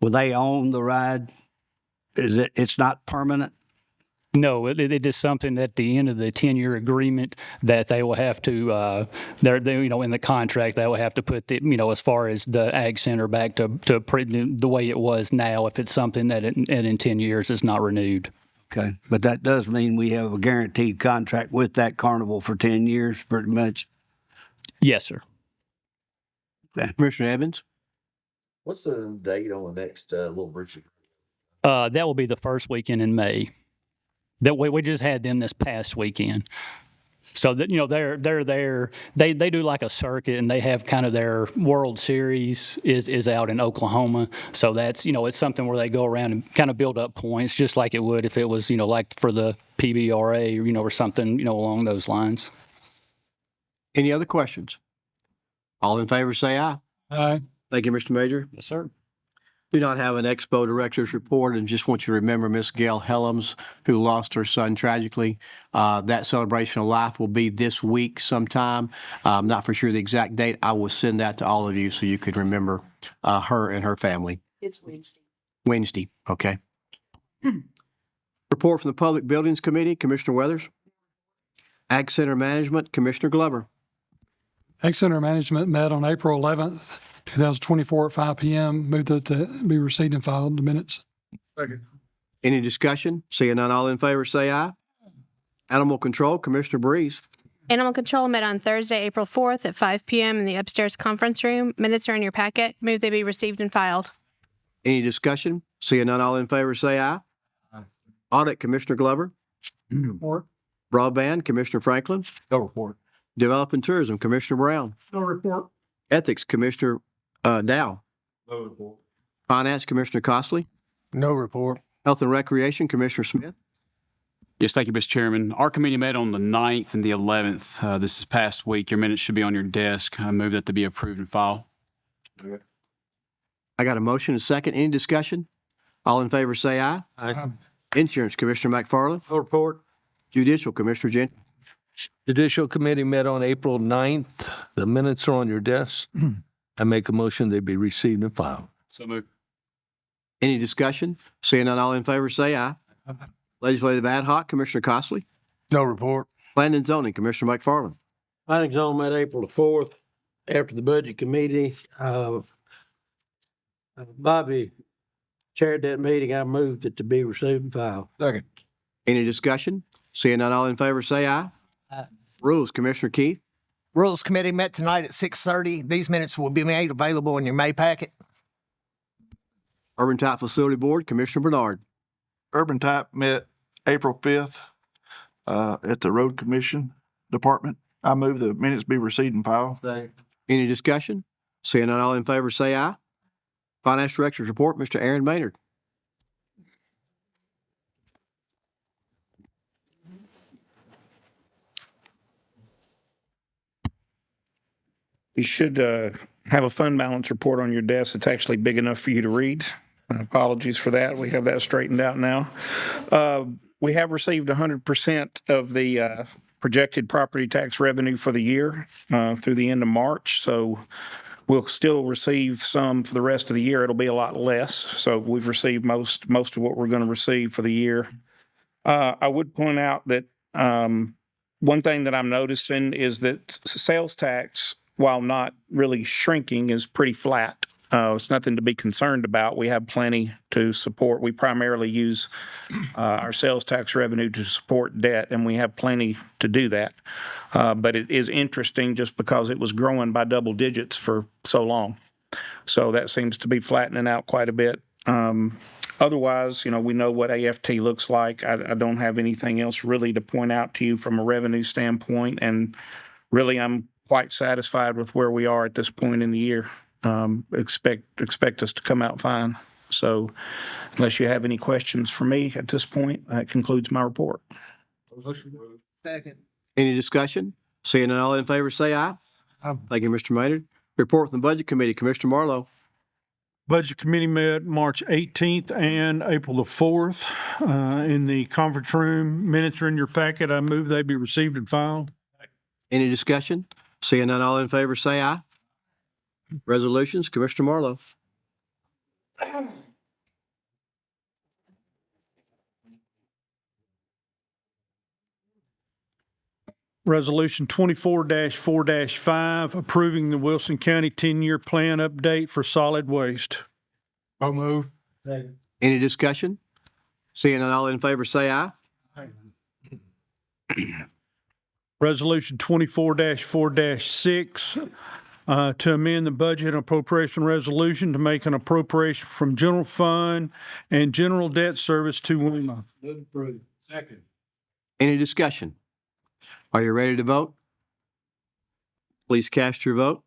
Will they own the ride? It's not permanent? No, it is something at the end of the 10-year agreement that they will have to, in the contract, they will have to put as far as the Ag Center back to the way it was now, if it's something that in 10 years is not renewed. Okay, but that does mean we have a guaranteed contract with that carnival for 10 years, pretty much? Yes, sir. Okay. Commissioner Evans? What's the date on the next Little Britches? That will be the first weekend in May. That we just had them this past weekend. So that they're there. They do like a circuit, and they have kind of their World Series is out in Oklahoma. So that's it's something where they go around and kind of build up points, just like it would if it was like for the PBRA or something along those lines. Any other questions? All in favor, say aye. Aye. Thank you, Mr. Major. Yes, sir. Do not have an Expo Director's report, and just want you to remember Miss Gail Helms, who lost her son tragically. That celebration of life will be this week sometime. I'm not for sure the exact date. I will send that to all of you so you could remember her and her family. It's Wednesday. Wednesday, okay. Report from the Public Buildings Committee, Commissioner Weathers. Ag Center Management, Commissioner Glover. Ag Center Management met on April 11th, 2024 at 5 p.m. Moved that to be received and filed in the minutes. Second. Any discussion? Seeing none, all in favor say aye. Animal Control, Commissioner Breeze. Animal Control met on Thursday, April 4th at 5 p.m. in the upstairs conference room. Minutes are in your packet. Move they be received and filed. Any discussion? Seeing none, all in favor say aye. Audit, Commissioner Glover. Report. Broadband, Commissioner Franklin. No report. Development Tourism, Commissioner Brown. No report. Ethics, Commissioner Dow. No report. Finance, Commissioner Costley. No report. Health and Recreation, Commissioner Smith. Yes, thank you, Mr. Chairman. Our committee met on the 9th and the 11th. This is past week. Your minutes should be on your desk. I move that to be approved and filed. I got a motion, a second. Any discussion? All in favor say aye. Aye. Insurance, Commissioner McFarland. No report. Judicial, Commissioner Jenkins. Judicial Committee met on April 9th. The minutes are on your desk. I make a motion they be received and filed. So moved. Any discussion? Seeing none, all in favor say aye. Legislative Ad Hoc, Commissioner Costley. No report. Planning and Zoning, Commissioner McFarland. Planning Zone met April the 4th after the Budget Committee. Bobby chaired that meeting. I moved it to be received and filed. Second. Any discussion? Seeing none, all in favor say aye. Rules, Commissioner Keith. Rules Committee met tonight at 6:30. These minutes will be made available in your May packet. Urban Type Facility Board, Commissioner Bernard. Urban Type met April 5th at the Road Commission Department. I move the minutes be received and filed. Any discussion? Seeing none, all in favor say aye. Finance Director's Report, Mr. Aaron Maynard. You should have a fund balance report on your desk. It's actually big enough for you to read. Apologies for that. We have that straightened out now. We have received 100% of the projected property tax revenue for the year through the end of March. So we'll still receive some for the rest of the year. It'll be a lot less. So we've received most of what we're going to receive for the year. I would point out that one thing that I'm noticing is that sales tax, while not really shrinking, is pretty flat. It's nothing to be concerned about. We have plenty to support. We primarily use our sales tax revenue to support debt, and we have plenty to do that. But it is interesting just because it was growing by double digits for so long. So that seems to be flattening out quite a bit. Otherwise, we know what AFT looks like. I don't have anything else really to point out to you from a revenue standpoint, and really I'm quite satisfied with where we are at this point in the year. Expect us to come out fine. So unless you have any questions for me at this point, that concludes my report. Second. Any discussion? Seeing none, all in favor say aye. Thank you, Mr. Maynard. Report from the Budget Committee, Commissioner Marlowe. Budget Committee met March 18th and April the 4th in the conference room. Minutes are in your packet. I move they be received and filed. Any discussion? Seeing none, all in favor say aye. Resolutions, Commissioner Marlowe. Resolution 24-4-5, approving the Wilson County 10-year plan update for solid waste. I'll move. Any discussion? Seeing none, all in favor say aye. Resolution 24-4-6, to amend the budget and appropriation resolution to make an appropriation from general fund and general debt service to WEMA. Move approved. Second. Any discussion? Are you ready to vote? Please cast your vote.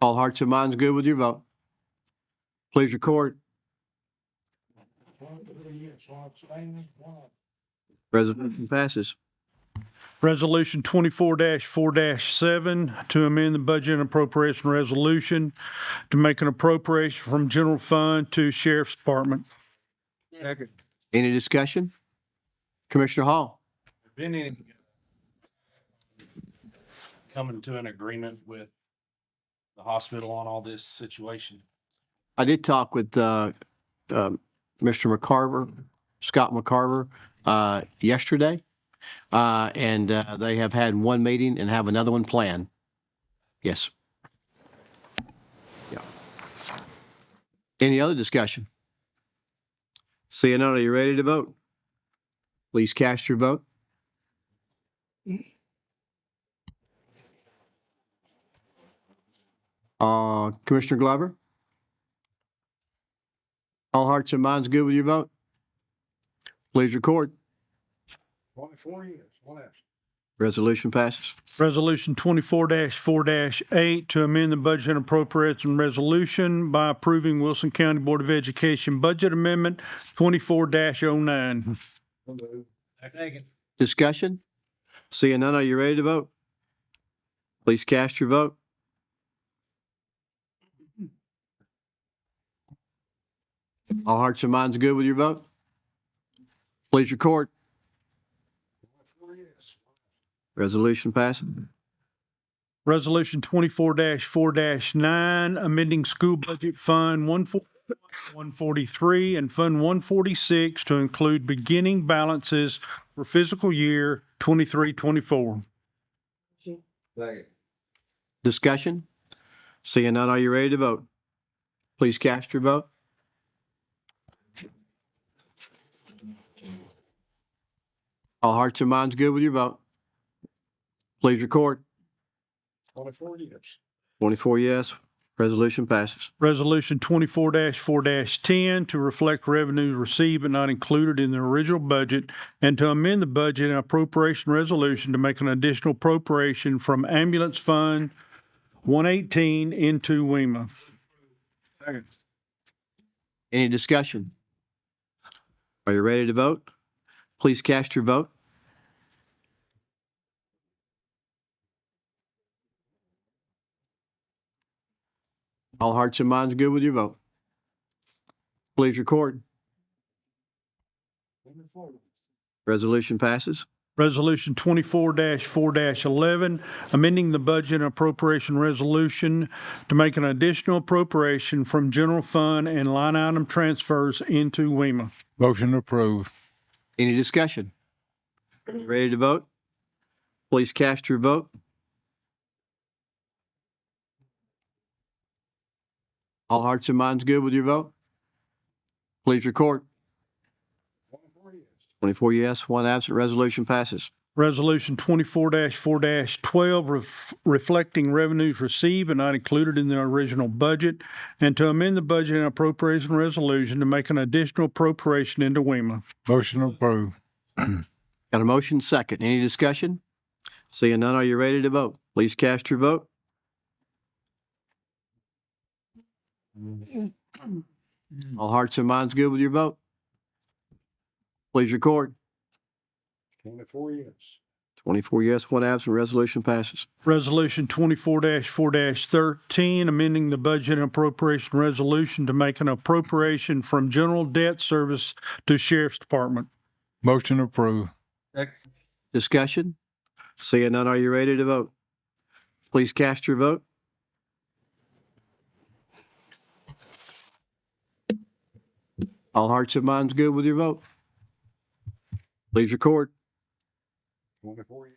All hearts and minds good with your vote. Please record. Resolution passes. Resolution 24-4-7, to amend the budget and appropriation resolution to make an appropriation from general fund to Sheriff's Department. Second. Any discussion? Commissioner Hall. Been any coming to an agreement with the hospital on all this situation? I did talk with Mr. McCarver, Scott McCarver, yesterday, and they have had one meeting and have another one planned. Yes. Yeah. Any other discussion? Seeing none, are you ready to vote? Please cast your vote. Commissioner Glover? All hearts and minds good with your vote? Please record. 24 years, one absent. Resolution passes. Resolution 24-4-8 to amend the budget and appropriation resolution by approving Wilson County Board of Education Budget Amendment 24-09. Second. Discussion? Seeing none, are you ready to vote? Please cast your vote. All hearts and minds good with your vote? Please record. Resolution passes. Resolution 24-4-9, amending school budget fund 143 and fund 146 to include beginning balances for fiscal year 23-24. Second. Discussion? Seeing none, are you ready to vote? Please cast your vote. All hearts and minds good with your vote? Please record. 24 years. 24 yes. Resolution passes. Resolution 24-4-10 to reflect revenues received but not included in the original budget and to amend the budget and appropriation resolution to make an additional appropriation from Ambulance Fund 118 into WEMA. Second. Any discussion? Are you ready to vote? Please cast your vote. All hearts and minds good with your vote? Please record. Resolution passes. Resolution 24-4-11, amending the budget and appropriation resolution to make an additional appropriation from general fund and line item transfers into WEMA. Motion approved. Any discussion? Ready to vote? Please cast your vote. All hearts and minds good with your vote? Please record. 24 yes, one absent. Resolution passes. Resolution 24-4-12, reflecting revenues received but not included in the original budget, and to amend the budget and appropriation resolution to make an additional appropriation into WEMA. Motion approved. Got a motion second. Any discussion? Seeing none, are you ready to vote? Please cast your vote. All hearts and minds good with your vote? Please record. 24 years. 24 yes, one absent. Resolution passes. Resolution 24-4-13, amending the budget and appropriation resolution to make an appropriation from general debt service to Sheriff's Department. Motion approved. Discussion? Seeing none, are you ready to vote? Please cast your vote. All hearts and minds good with your vote? Please record. 24 years.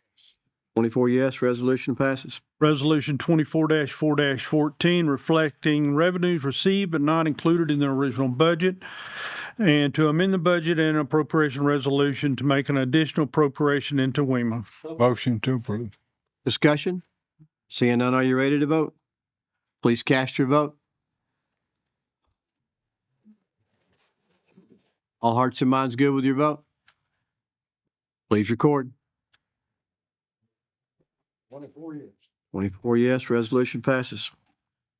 24 yes, resolution passes. Resolution 24-4-14, reflecting revenues received but not included in the original budget, and to amend the budget and appropriation resolution to make an additional appropriation into WEMA. Motion to approve. Discussion? Seeing none, are you ready to vote? Please cast your vote. All hearts and minds good with your vote? Please record. 24 years. 24 yes, resolution passes.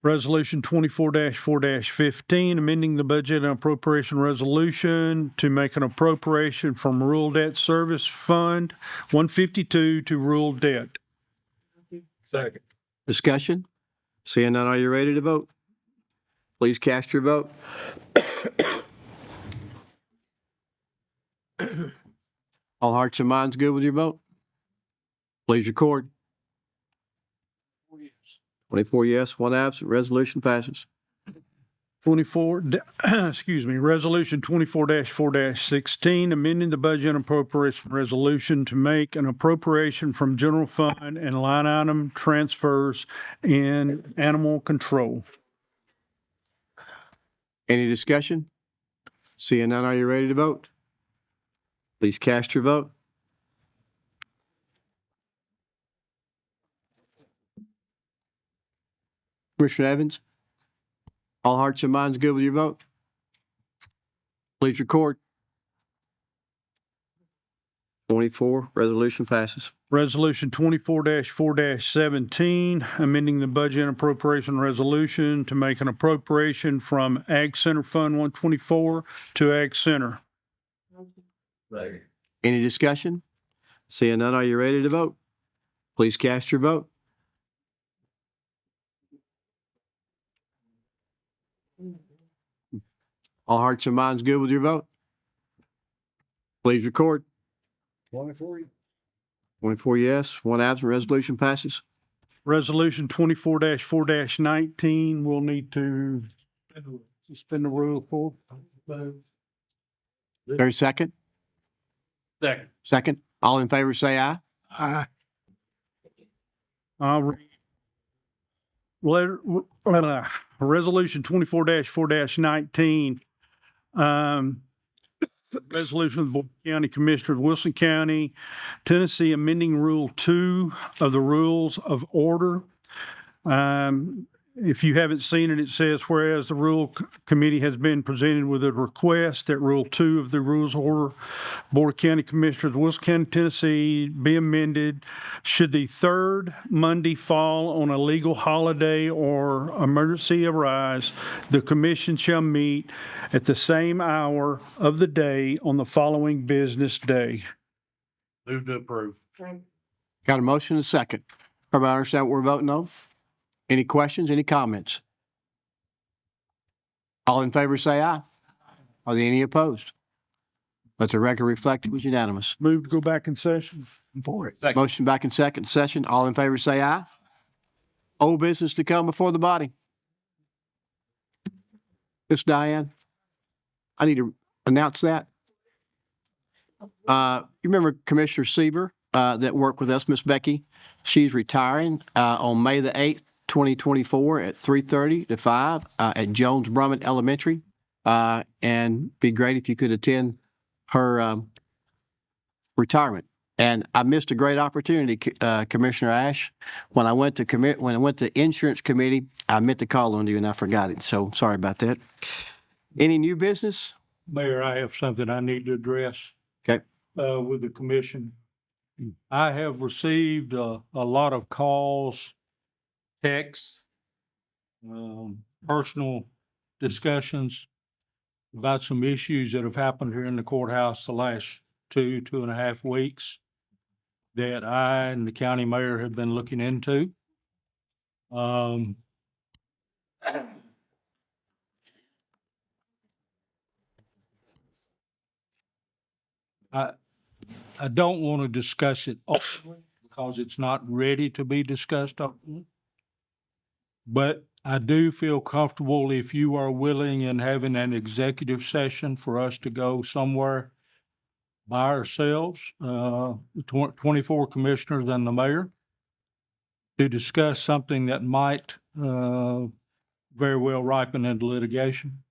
Resolution 24-4-15, amending the budget and appropriation resolution to make an appropriation from Rural Debt Service Fund 152 to rural debt. Second. Discussion? Seeing none, are you ready to vote? Please cast your vote. All hearts and minds good with your vote? Please record. 24 yes, one absent. Resolution passes. Resolution 24-4-16, amending the budget and appropriation resolution to make an appropriation from general fund and line item transfers in animal control. Any discussion? Seeing none, are you ready to vote? Please cast your vote. Commissioner Evans? All hearts and minds good with your vote? Please record. 24, resolution passes. Resolution 24-4-17, amending the budget and appropriation resolution to make an appropriation from Ag Center Fund 124 to Ag Center. Any discussion? Seeing none, are you ready to vote? Please cast your vote. All hearts and minds good with your vote? Please record. 24 yes, one absent. Resolution passes. Resolution 24-4-19, we'll need to suspend the rule for. There's second? Second. Second. All in favor say aye. Aye. I'll read. Resolution 24-4-19. Resolution of the Board of County Commissioners of Wilson County, Tennessee, amending Rule 2 of the Rules of Order. If you haven't seen it, it says, whereas the Rule Committee has been presented with a request that Rule 2 of the Rules of Order, Board of County Commissioners of Wilson County, Tennessee, be amended. Should the third Monday fall on a legal holiday or emergency arise, the commission shall meet at the same hour of the day on the following business day. Move to approve. Got a motion and a second. Everybody understand what we're voting on? Any questions, any comments? All in favor say aye. Are there any opposed? Let the record reflect it was unanimous. Move to go back in session. For it. Motion back in second session. All in favor say aye. Old business to come before the body. Miss Diane, I need to announce that. You remember Commissioner Sieber that worked with us, Miss Becky? She's retiring on May the 8th, 2024 at 3:30 to 5 at Jones Brummett Elementary. And be great if you could attend her retirement. And I missed a great opportunity, Commissioner Ash. When I went to Insurance Committee, I meant to call on you and I forgot it. So sorry about that. Any new business? Mayor, I have something I need to address. Okay. With the commission. I have received a lot of calls, texts, personal discussions about some issues that have happened here in the courthouse the last 2.5 weeks that I and the county mayor have been looking into. I don't want to discuss it openly because it's not ready to be discussed openly. But I do feel comfortable if you are willing in having an executive session for us to go somewhere by ourselves, the 24 commissioners and the mayor, to discuss something that might very well ripen into litigation.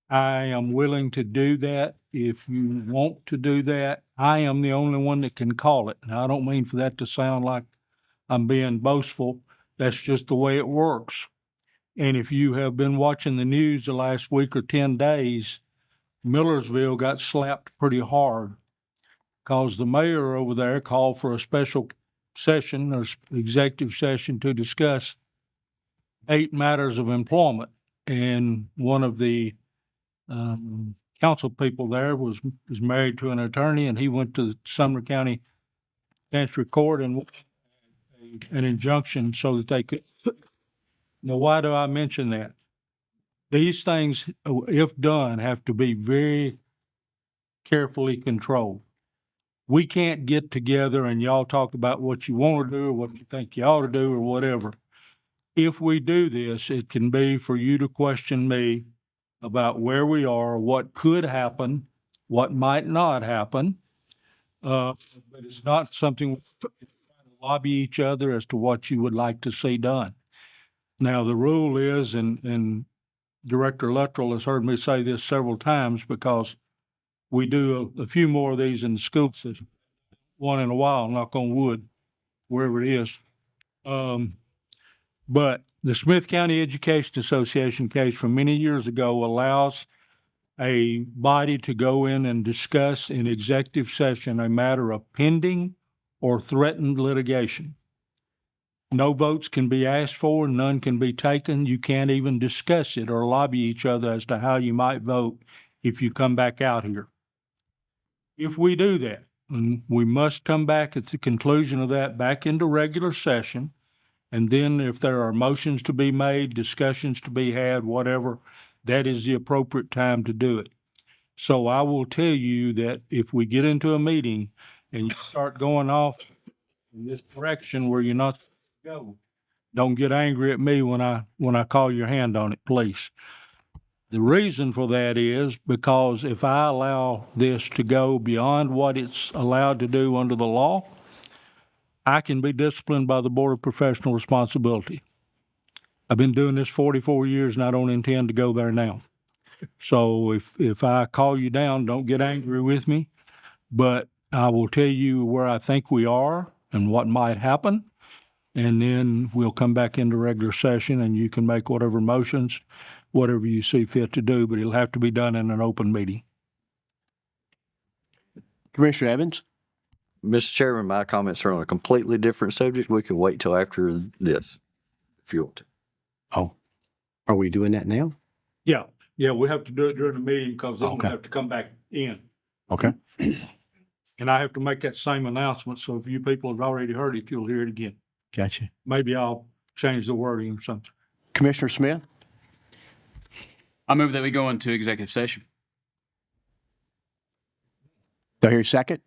I am willing to do that. If you want to do that, I am the only one that can call it. Now, I don't mean for that to sound like I'm being boastful. That's just the way it works. And if you have been watching the news the last week or 10 days, Millersville got slapped pretty hard because the mayor over there called for a special session or executive session to discuss 8 matters of employment. And one of the council people there was married to an attorney, and he went to Sumner County Chancery Court and an injunction so that they could. Now, why do I mention that? These things, if done, have to be very carefully controlled. We can't get together and y'all talk about what you want to do or what you think you ought to do or whatever. If we do this, it can be for you to question me about where we are, what could happen, what might not happen. But it's not something we try to lobby each other as to what you would like to see done. Now, the rule is, and Director Luttrell has heard me say this several times because we do a few more of these in the school system. One in a while, knock on wood, wherever it is. But the Smith County Education Association case from many years ago allows a body to go in and discuss in executive session a matter of pending or threatened litigation. No votes can be asked for, none can be taken. You can't even discuss it or lobby each other as to how you might vote if you come back out here. If we do that, and we must come back at the conclusion of that back into regular session, and then if there are motions to be made, discussions to be had, whatever, that is the appropriate time to do it. So I will tell you that if we get into a meeting and you start going off in this direction where you're not supposed to go, don't get angry at me when I call your hand on it, please. The reason for that is because if I allow this to go beyond what it's allowed to do under the law, I can be disciplined by the Board of Professional Responsibility. I've been doing this 44 years and I don't intend to go there now. So if I call you down, don't get angry with me, but I will tell you where I think we are and what might happen. And then we'll come back into regular session and you can make whatever motions, whatever you see fit to do, but it'll have to be done in an open meeting. Commissioner Evans? Mr. Chairman, my comments are on a completely different subject. We can wait till after this, if you want to. Oh, are we doing that now? Yeah, we have to do it during the meeting because then we have to come back in. Okay. And I have to make that same announcement, so if you people have already heard it, you'll hear it again. Gotcha. Maybe I'll change the wording or something. Commissioner Smith? I move that we go into executive session. Do I hear a second?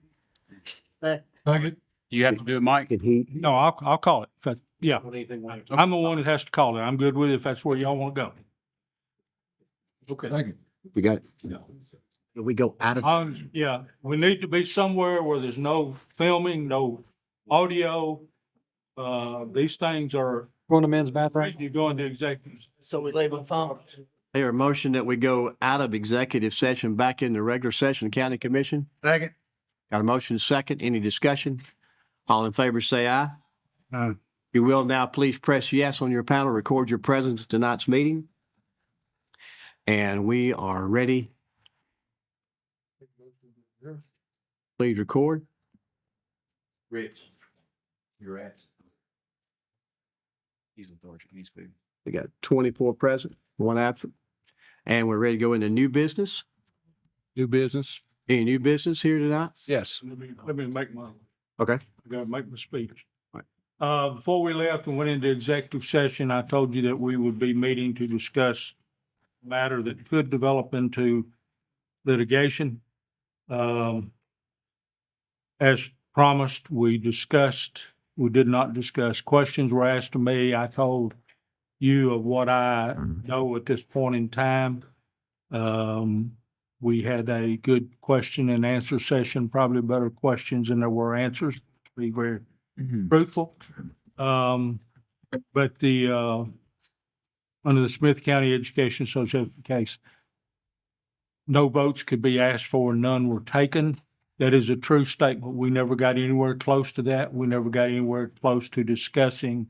You have to do it, Mike? No, I'll call it. Yeah, I'm the one that has to call it. I'm good with it if that's where y'all want to go. Okay. We got it. We go out of. Yeah, we need to be somewhere where there's no filming, no audio. These things are. Going to men's bathroom. You go into executive. So we leave them phone. Hear a motion that we go out of executive session back into regular session, County Commission. Second. Got a motion second. Any discussion? All in favor say aye. Aye. If you will now please press yes on your panel, record your presence at tonight's meeting. And we are ready. Please record. Rich, you're at. He's lethargic. He's food. We got 24 present, 1 absent. And we're ready to go into new business. New business? Any new business here tonight? Yes. Let me make my. Okay. I gotta make my speech. Right. Before we left and went into executive session, I told you that we would be meeting to discuss a matter that could develop into litigation. As promised, we did not discuss. Questions were asked to me. I told you of what I know at this point in time. We had a good question and answer session, probably better questions than there were answers, to be very truthful. But under the Smith County Education Association case, no votes could be asked for, none were taken. That is a true statement. We never got anywhere close to that. We never got anywhere close to discussing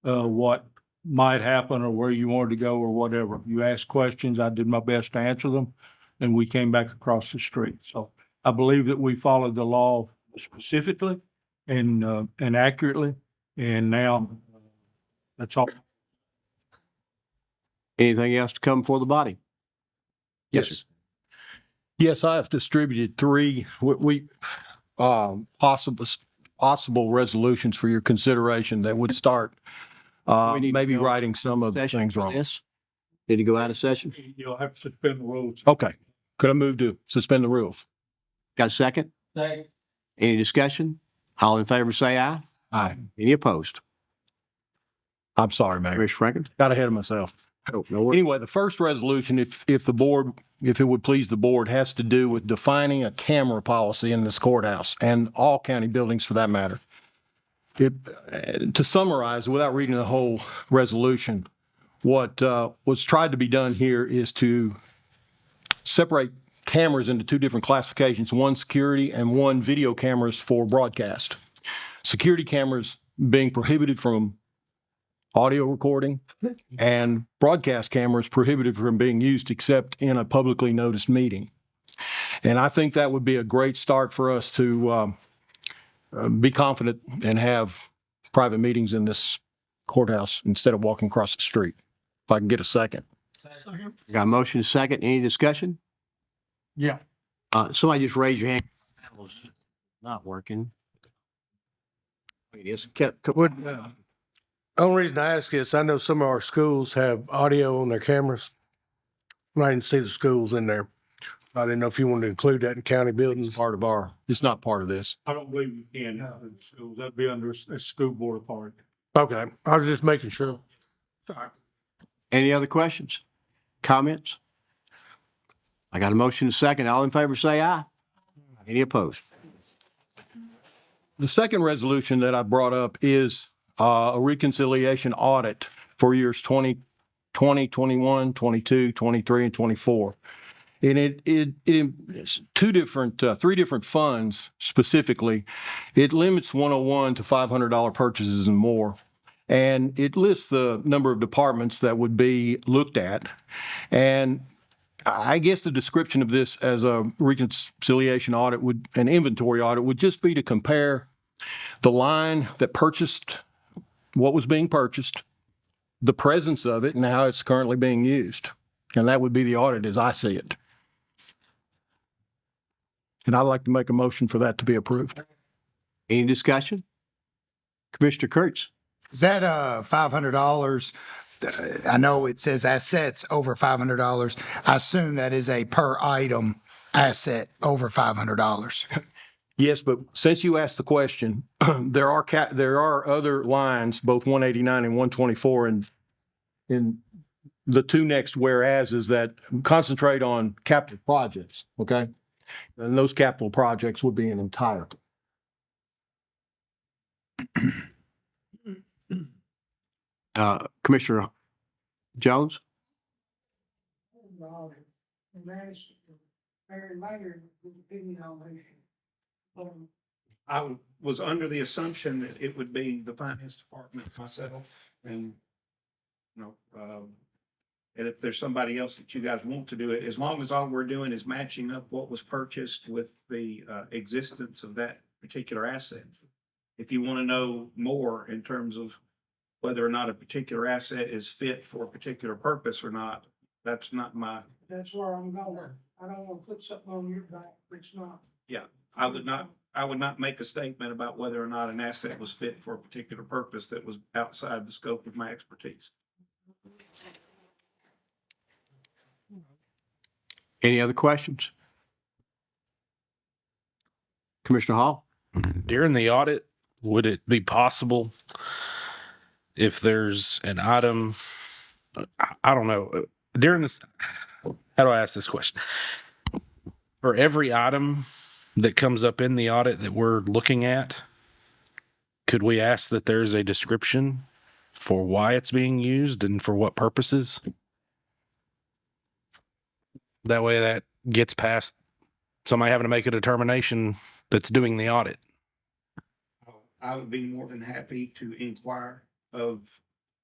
what might happen or where you wanted to go or whatever. You asked questions, I did my best to answer them, and we came back across the street. So I believe that we followed the law specifically and accurately, and now that's all. Anything else to come before the body? Yes. Yes, I have distributed 3 possible resolutions for your consideration that would start maybe righting some of the things wrong. Did you go out of session? You'll have to suspend the rules. Okay. Could I move to suspend the rules? Got a second? Second. Any discussion? All in favor say aye. Aye. Any opposed? I'm sorry, Mayor. Commissioner Franklin? Got ahead of myself. Oh, no worries. Anyway, the first resolution, if it would please the board, has to do with defining a camera policy in this courthouse and all county buildings for that matter. To summarize, without reading the whole resolution, what was tried to be done here is to separate cameras into two different classifications, one security and one video cameras for broadcast. Security cameras being prohibited from audio recording and broadcast cameras prohibited from being used except in a publicly noticed meeting. And I think that would be a great start for us to be confident and have private meetings in this courthouse instead of walking across the street. If I can get a second. Got a motion second. Any discussion? Yeah. Somebody just raise your hand. Panel's not working. Wait, it's kept. Only reason I ask is I know some of our schools have audio on their cameras. I didn't see the schools in there. I didn't know if you wanted to include that in county buildings. It's not part of this. I don't believe you can in schools. That'd be under a school board authority. Okay, I was just making sure. Any other questions? Comments? I got a motion second. All in favor say aye. Any opposed? The second resolution that I brought up is a reconciliation audit for years 2020, 21, 22, 23, and 24. And it's three different funds specifically. It limits 101 to $500 purchases and more. And it lists the number of departments that would be looked at. And I guess the description of this as a reconciliation audit an inventory audit would just be to compare the line that purchased what was being purchased, the presence of it, and how it's currently being used. And that would be the audit as I see it. And I'd like to make a motion for that to be approved. Any discussion? Commissioner Kurtz? Is that $500? I know it says assets over $500. I assume that is a per item asset over $500. Yes, but since you asked the question, there are other lines, both 189 and 124, and in the two next whereases that concentrate on capital projects, okay? And those capital projects would be in entirety. Commissioner Jones? I was under the assumption that it would be the finance department myself and, and if there's somebody else that you guys want to do it, as long as all we're doing is matching up what was purchased with the existence of that particular asset. If you want to know more in terms of whether or not a particular asset is fit for a particular purpose or not, that's not my. That's where I'm going. I don't want to put something on your back. It's not. Yeah, I would not make a statement about whether or not an asset was fit for a particular purpose that was outside the scope of my expertise. Any other questions? Commissioner Hall? During the audit, would it be possible if there's an item, I don't know, during this, how do I ask this question? For every item that comes up in the audit that we're looking at, could we ask that there's a description for why it's being used and for what purposes? That way that gets past somebody having to make a determination that's doing the audit. I would be more than happy to inquire of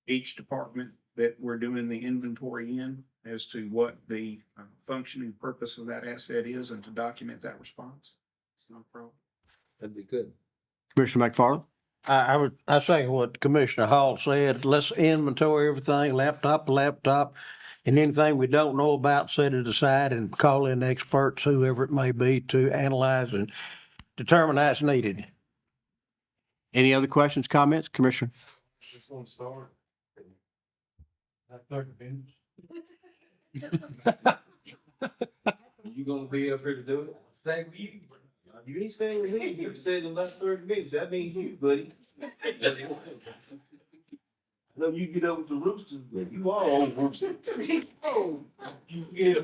each department that we're doing the inventory in as to what the functioning purpose of that asset is and to document that response. It's not a problem. That'd be good. Commissioner McFarland? I second what Commissioner Hall said. Let's inventory everything, laptop to laptop, and anything we don't know about, set it aside and call in experts, whoever it may be, to analyze and determine as needed. Any other questions, comments, Commissioner? Just want to start. You gonna be up here to do it? Stay with you. You ain't staying with me. You said the last 30 minutes. That means you, buddy. I know you get over to Roosters, but you are on Roosters. Oh, yeah.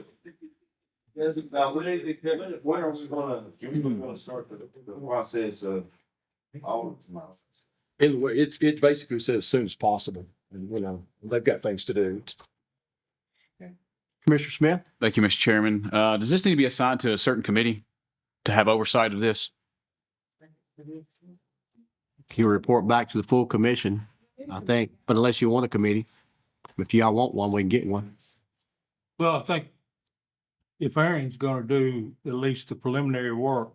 Now, when are we gonna start the process of all this? It basically says as soon as possible. And, you know, they've got things to do. Commissioner Smith? Thank you, Mr. Chairman. Does this need to be assigned to a certain committee to have oversight of this? You report back to the full commission, I think, but unless you want a committee. If y'all want one, we can get one. Well, I think if Aaron's gonna do at least the preliminary work,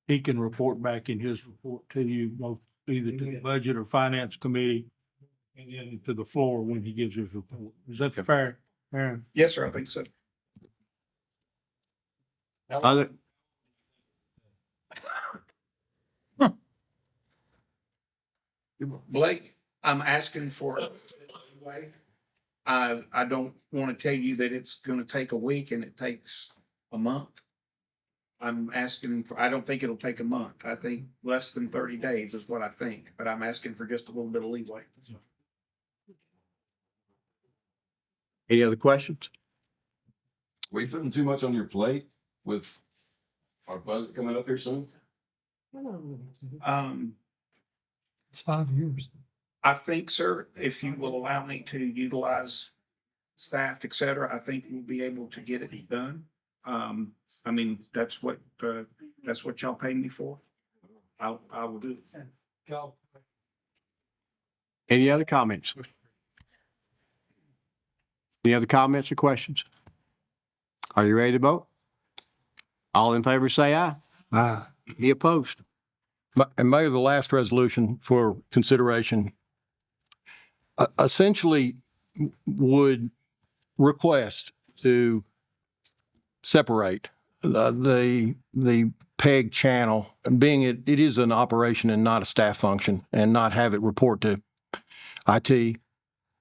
he can report back in his report to you, both either to the Budget or Finance Committee and then to the floor when he gives his report. Is that fair, Aaron? Yes, sir, I think so. Other, Blake, I'm asking for it anyway. I don't want to tell you that it's going to take a week and it takes a month. I'm asking for, I don't think it'll take a month. I think less than 30 days is what I think, but I'm asking for just a little bit of leeway. any other questions? Were you putting too much on your plate with our budget coming up here soon? It's 5 years. I think, sir, if you will allow me to utilize staff, et cetera, I think we'll be able to get it done. I mean, that's what y'all pay me for. I will do it. Any other comments? Any other comments or questions? Are you ready to vote? All in favor, say aye. Aye. Any opposed? And Mayor, the last resolution for consideration essentially would request to separate the PEG channel, being it is an operation and not a staff function, and not have it report to IT,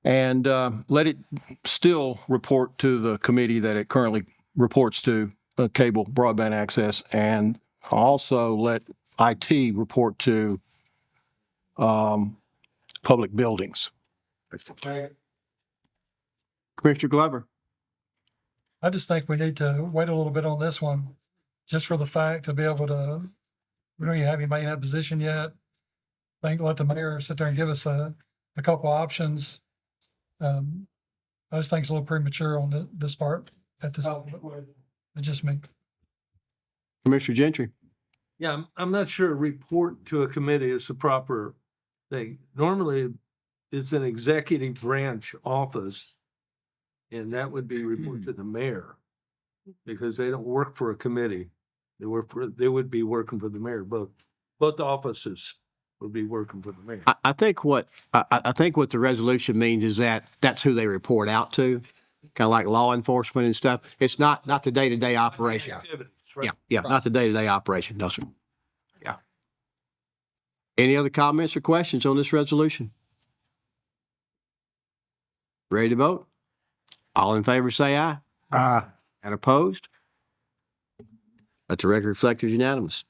and let it still report to the committee that it currently reports to, cable broadband access, and also let IT report to public buildings. Commissioner Glover? I just think we need to wait a little bit on this one, just for the fact to be able to, we don't even have anybody in that position yet. I think let the mayor sit there and give us a couple options. I just think it's a little premature on this part at this point. It's just me. Commissioner Gentry? Yeah, I'm not sure report to a committee is the proper thing. Normally, it's an executive branch office, and that would be report to the mayor, because they don't work for a committee. They would be working for the mayor. Both offices would be working for the mayor. I think what the resolution means is that that's who they report out to, kind of like law enforcement and stuff. It's not the day-to-day operation. Yeah, not the day-to-day operation, no, sir. Yeah. Any other comments or questions on this resolution? Ready to vote? All in favor, say aye. Aye. And opposed? Let the record reflect as unanimous.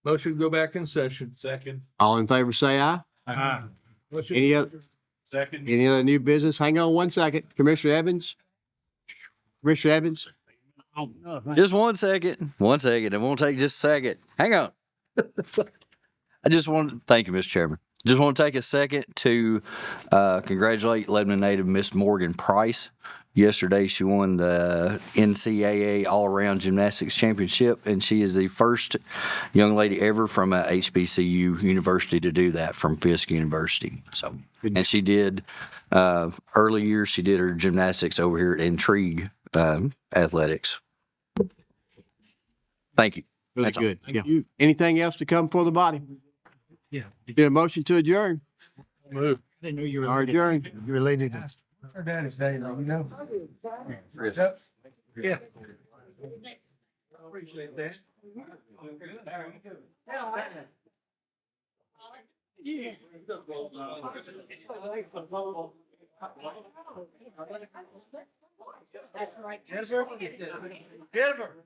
Motion to go back in session. Second. All in favor, say aye. Aye. Any other? Second. Any other new business? Hang on one second. Commissioner Evans? Commissioner Evans? Just 1 second. 1 second. It won't take just a second. Hang on. I just want to thank you, Mr. Chairman. Just want to take a second to congratulate Lebanon native Miss Morgan Price. Yesterday, she won the NCAA All-Around Gymnastics Championship, and she is the first young lady ever from a HBCU university to do that, from Fisk University. So, and she did early years. She did her gymnastics over here at Intrigue Athletics. Thank you. Really That's all. good. Yeah. Anything else to come for the body? Yeah. Get a motion to adjourn. Move. I didn't know you were All right, adjourn. You're related to. Our daddy's day, though, you know? Yeah. Appreciate that. Jennifer.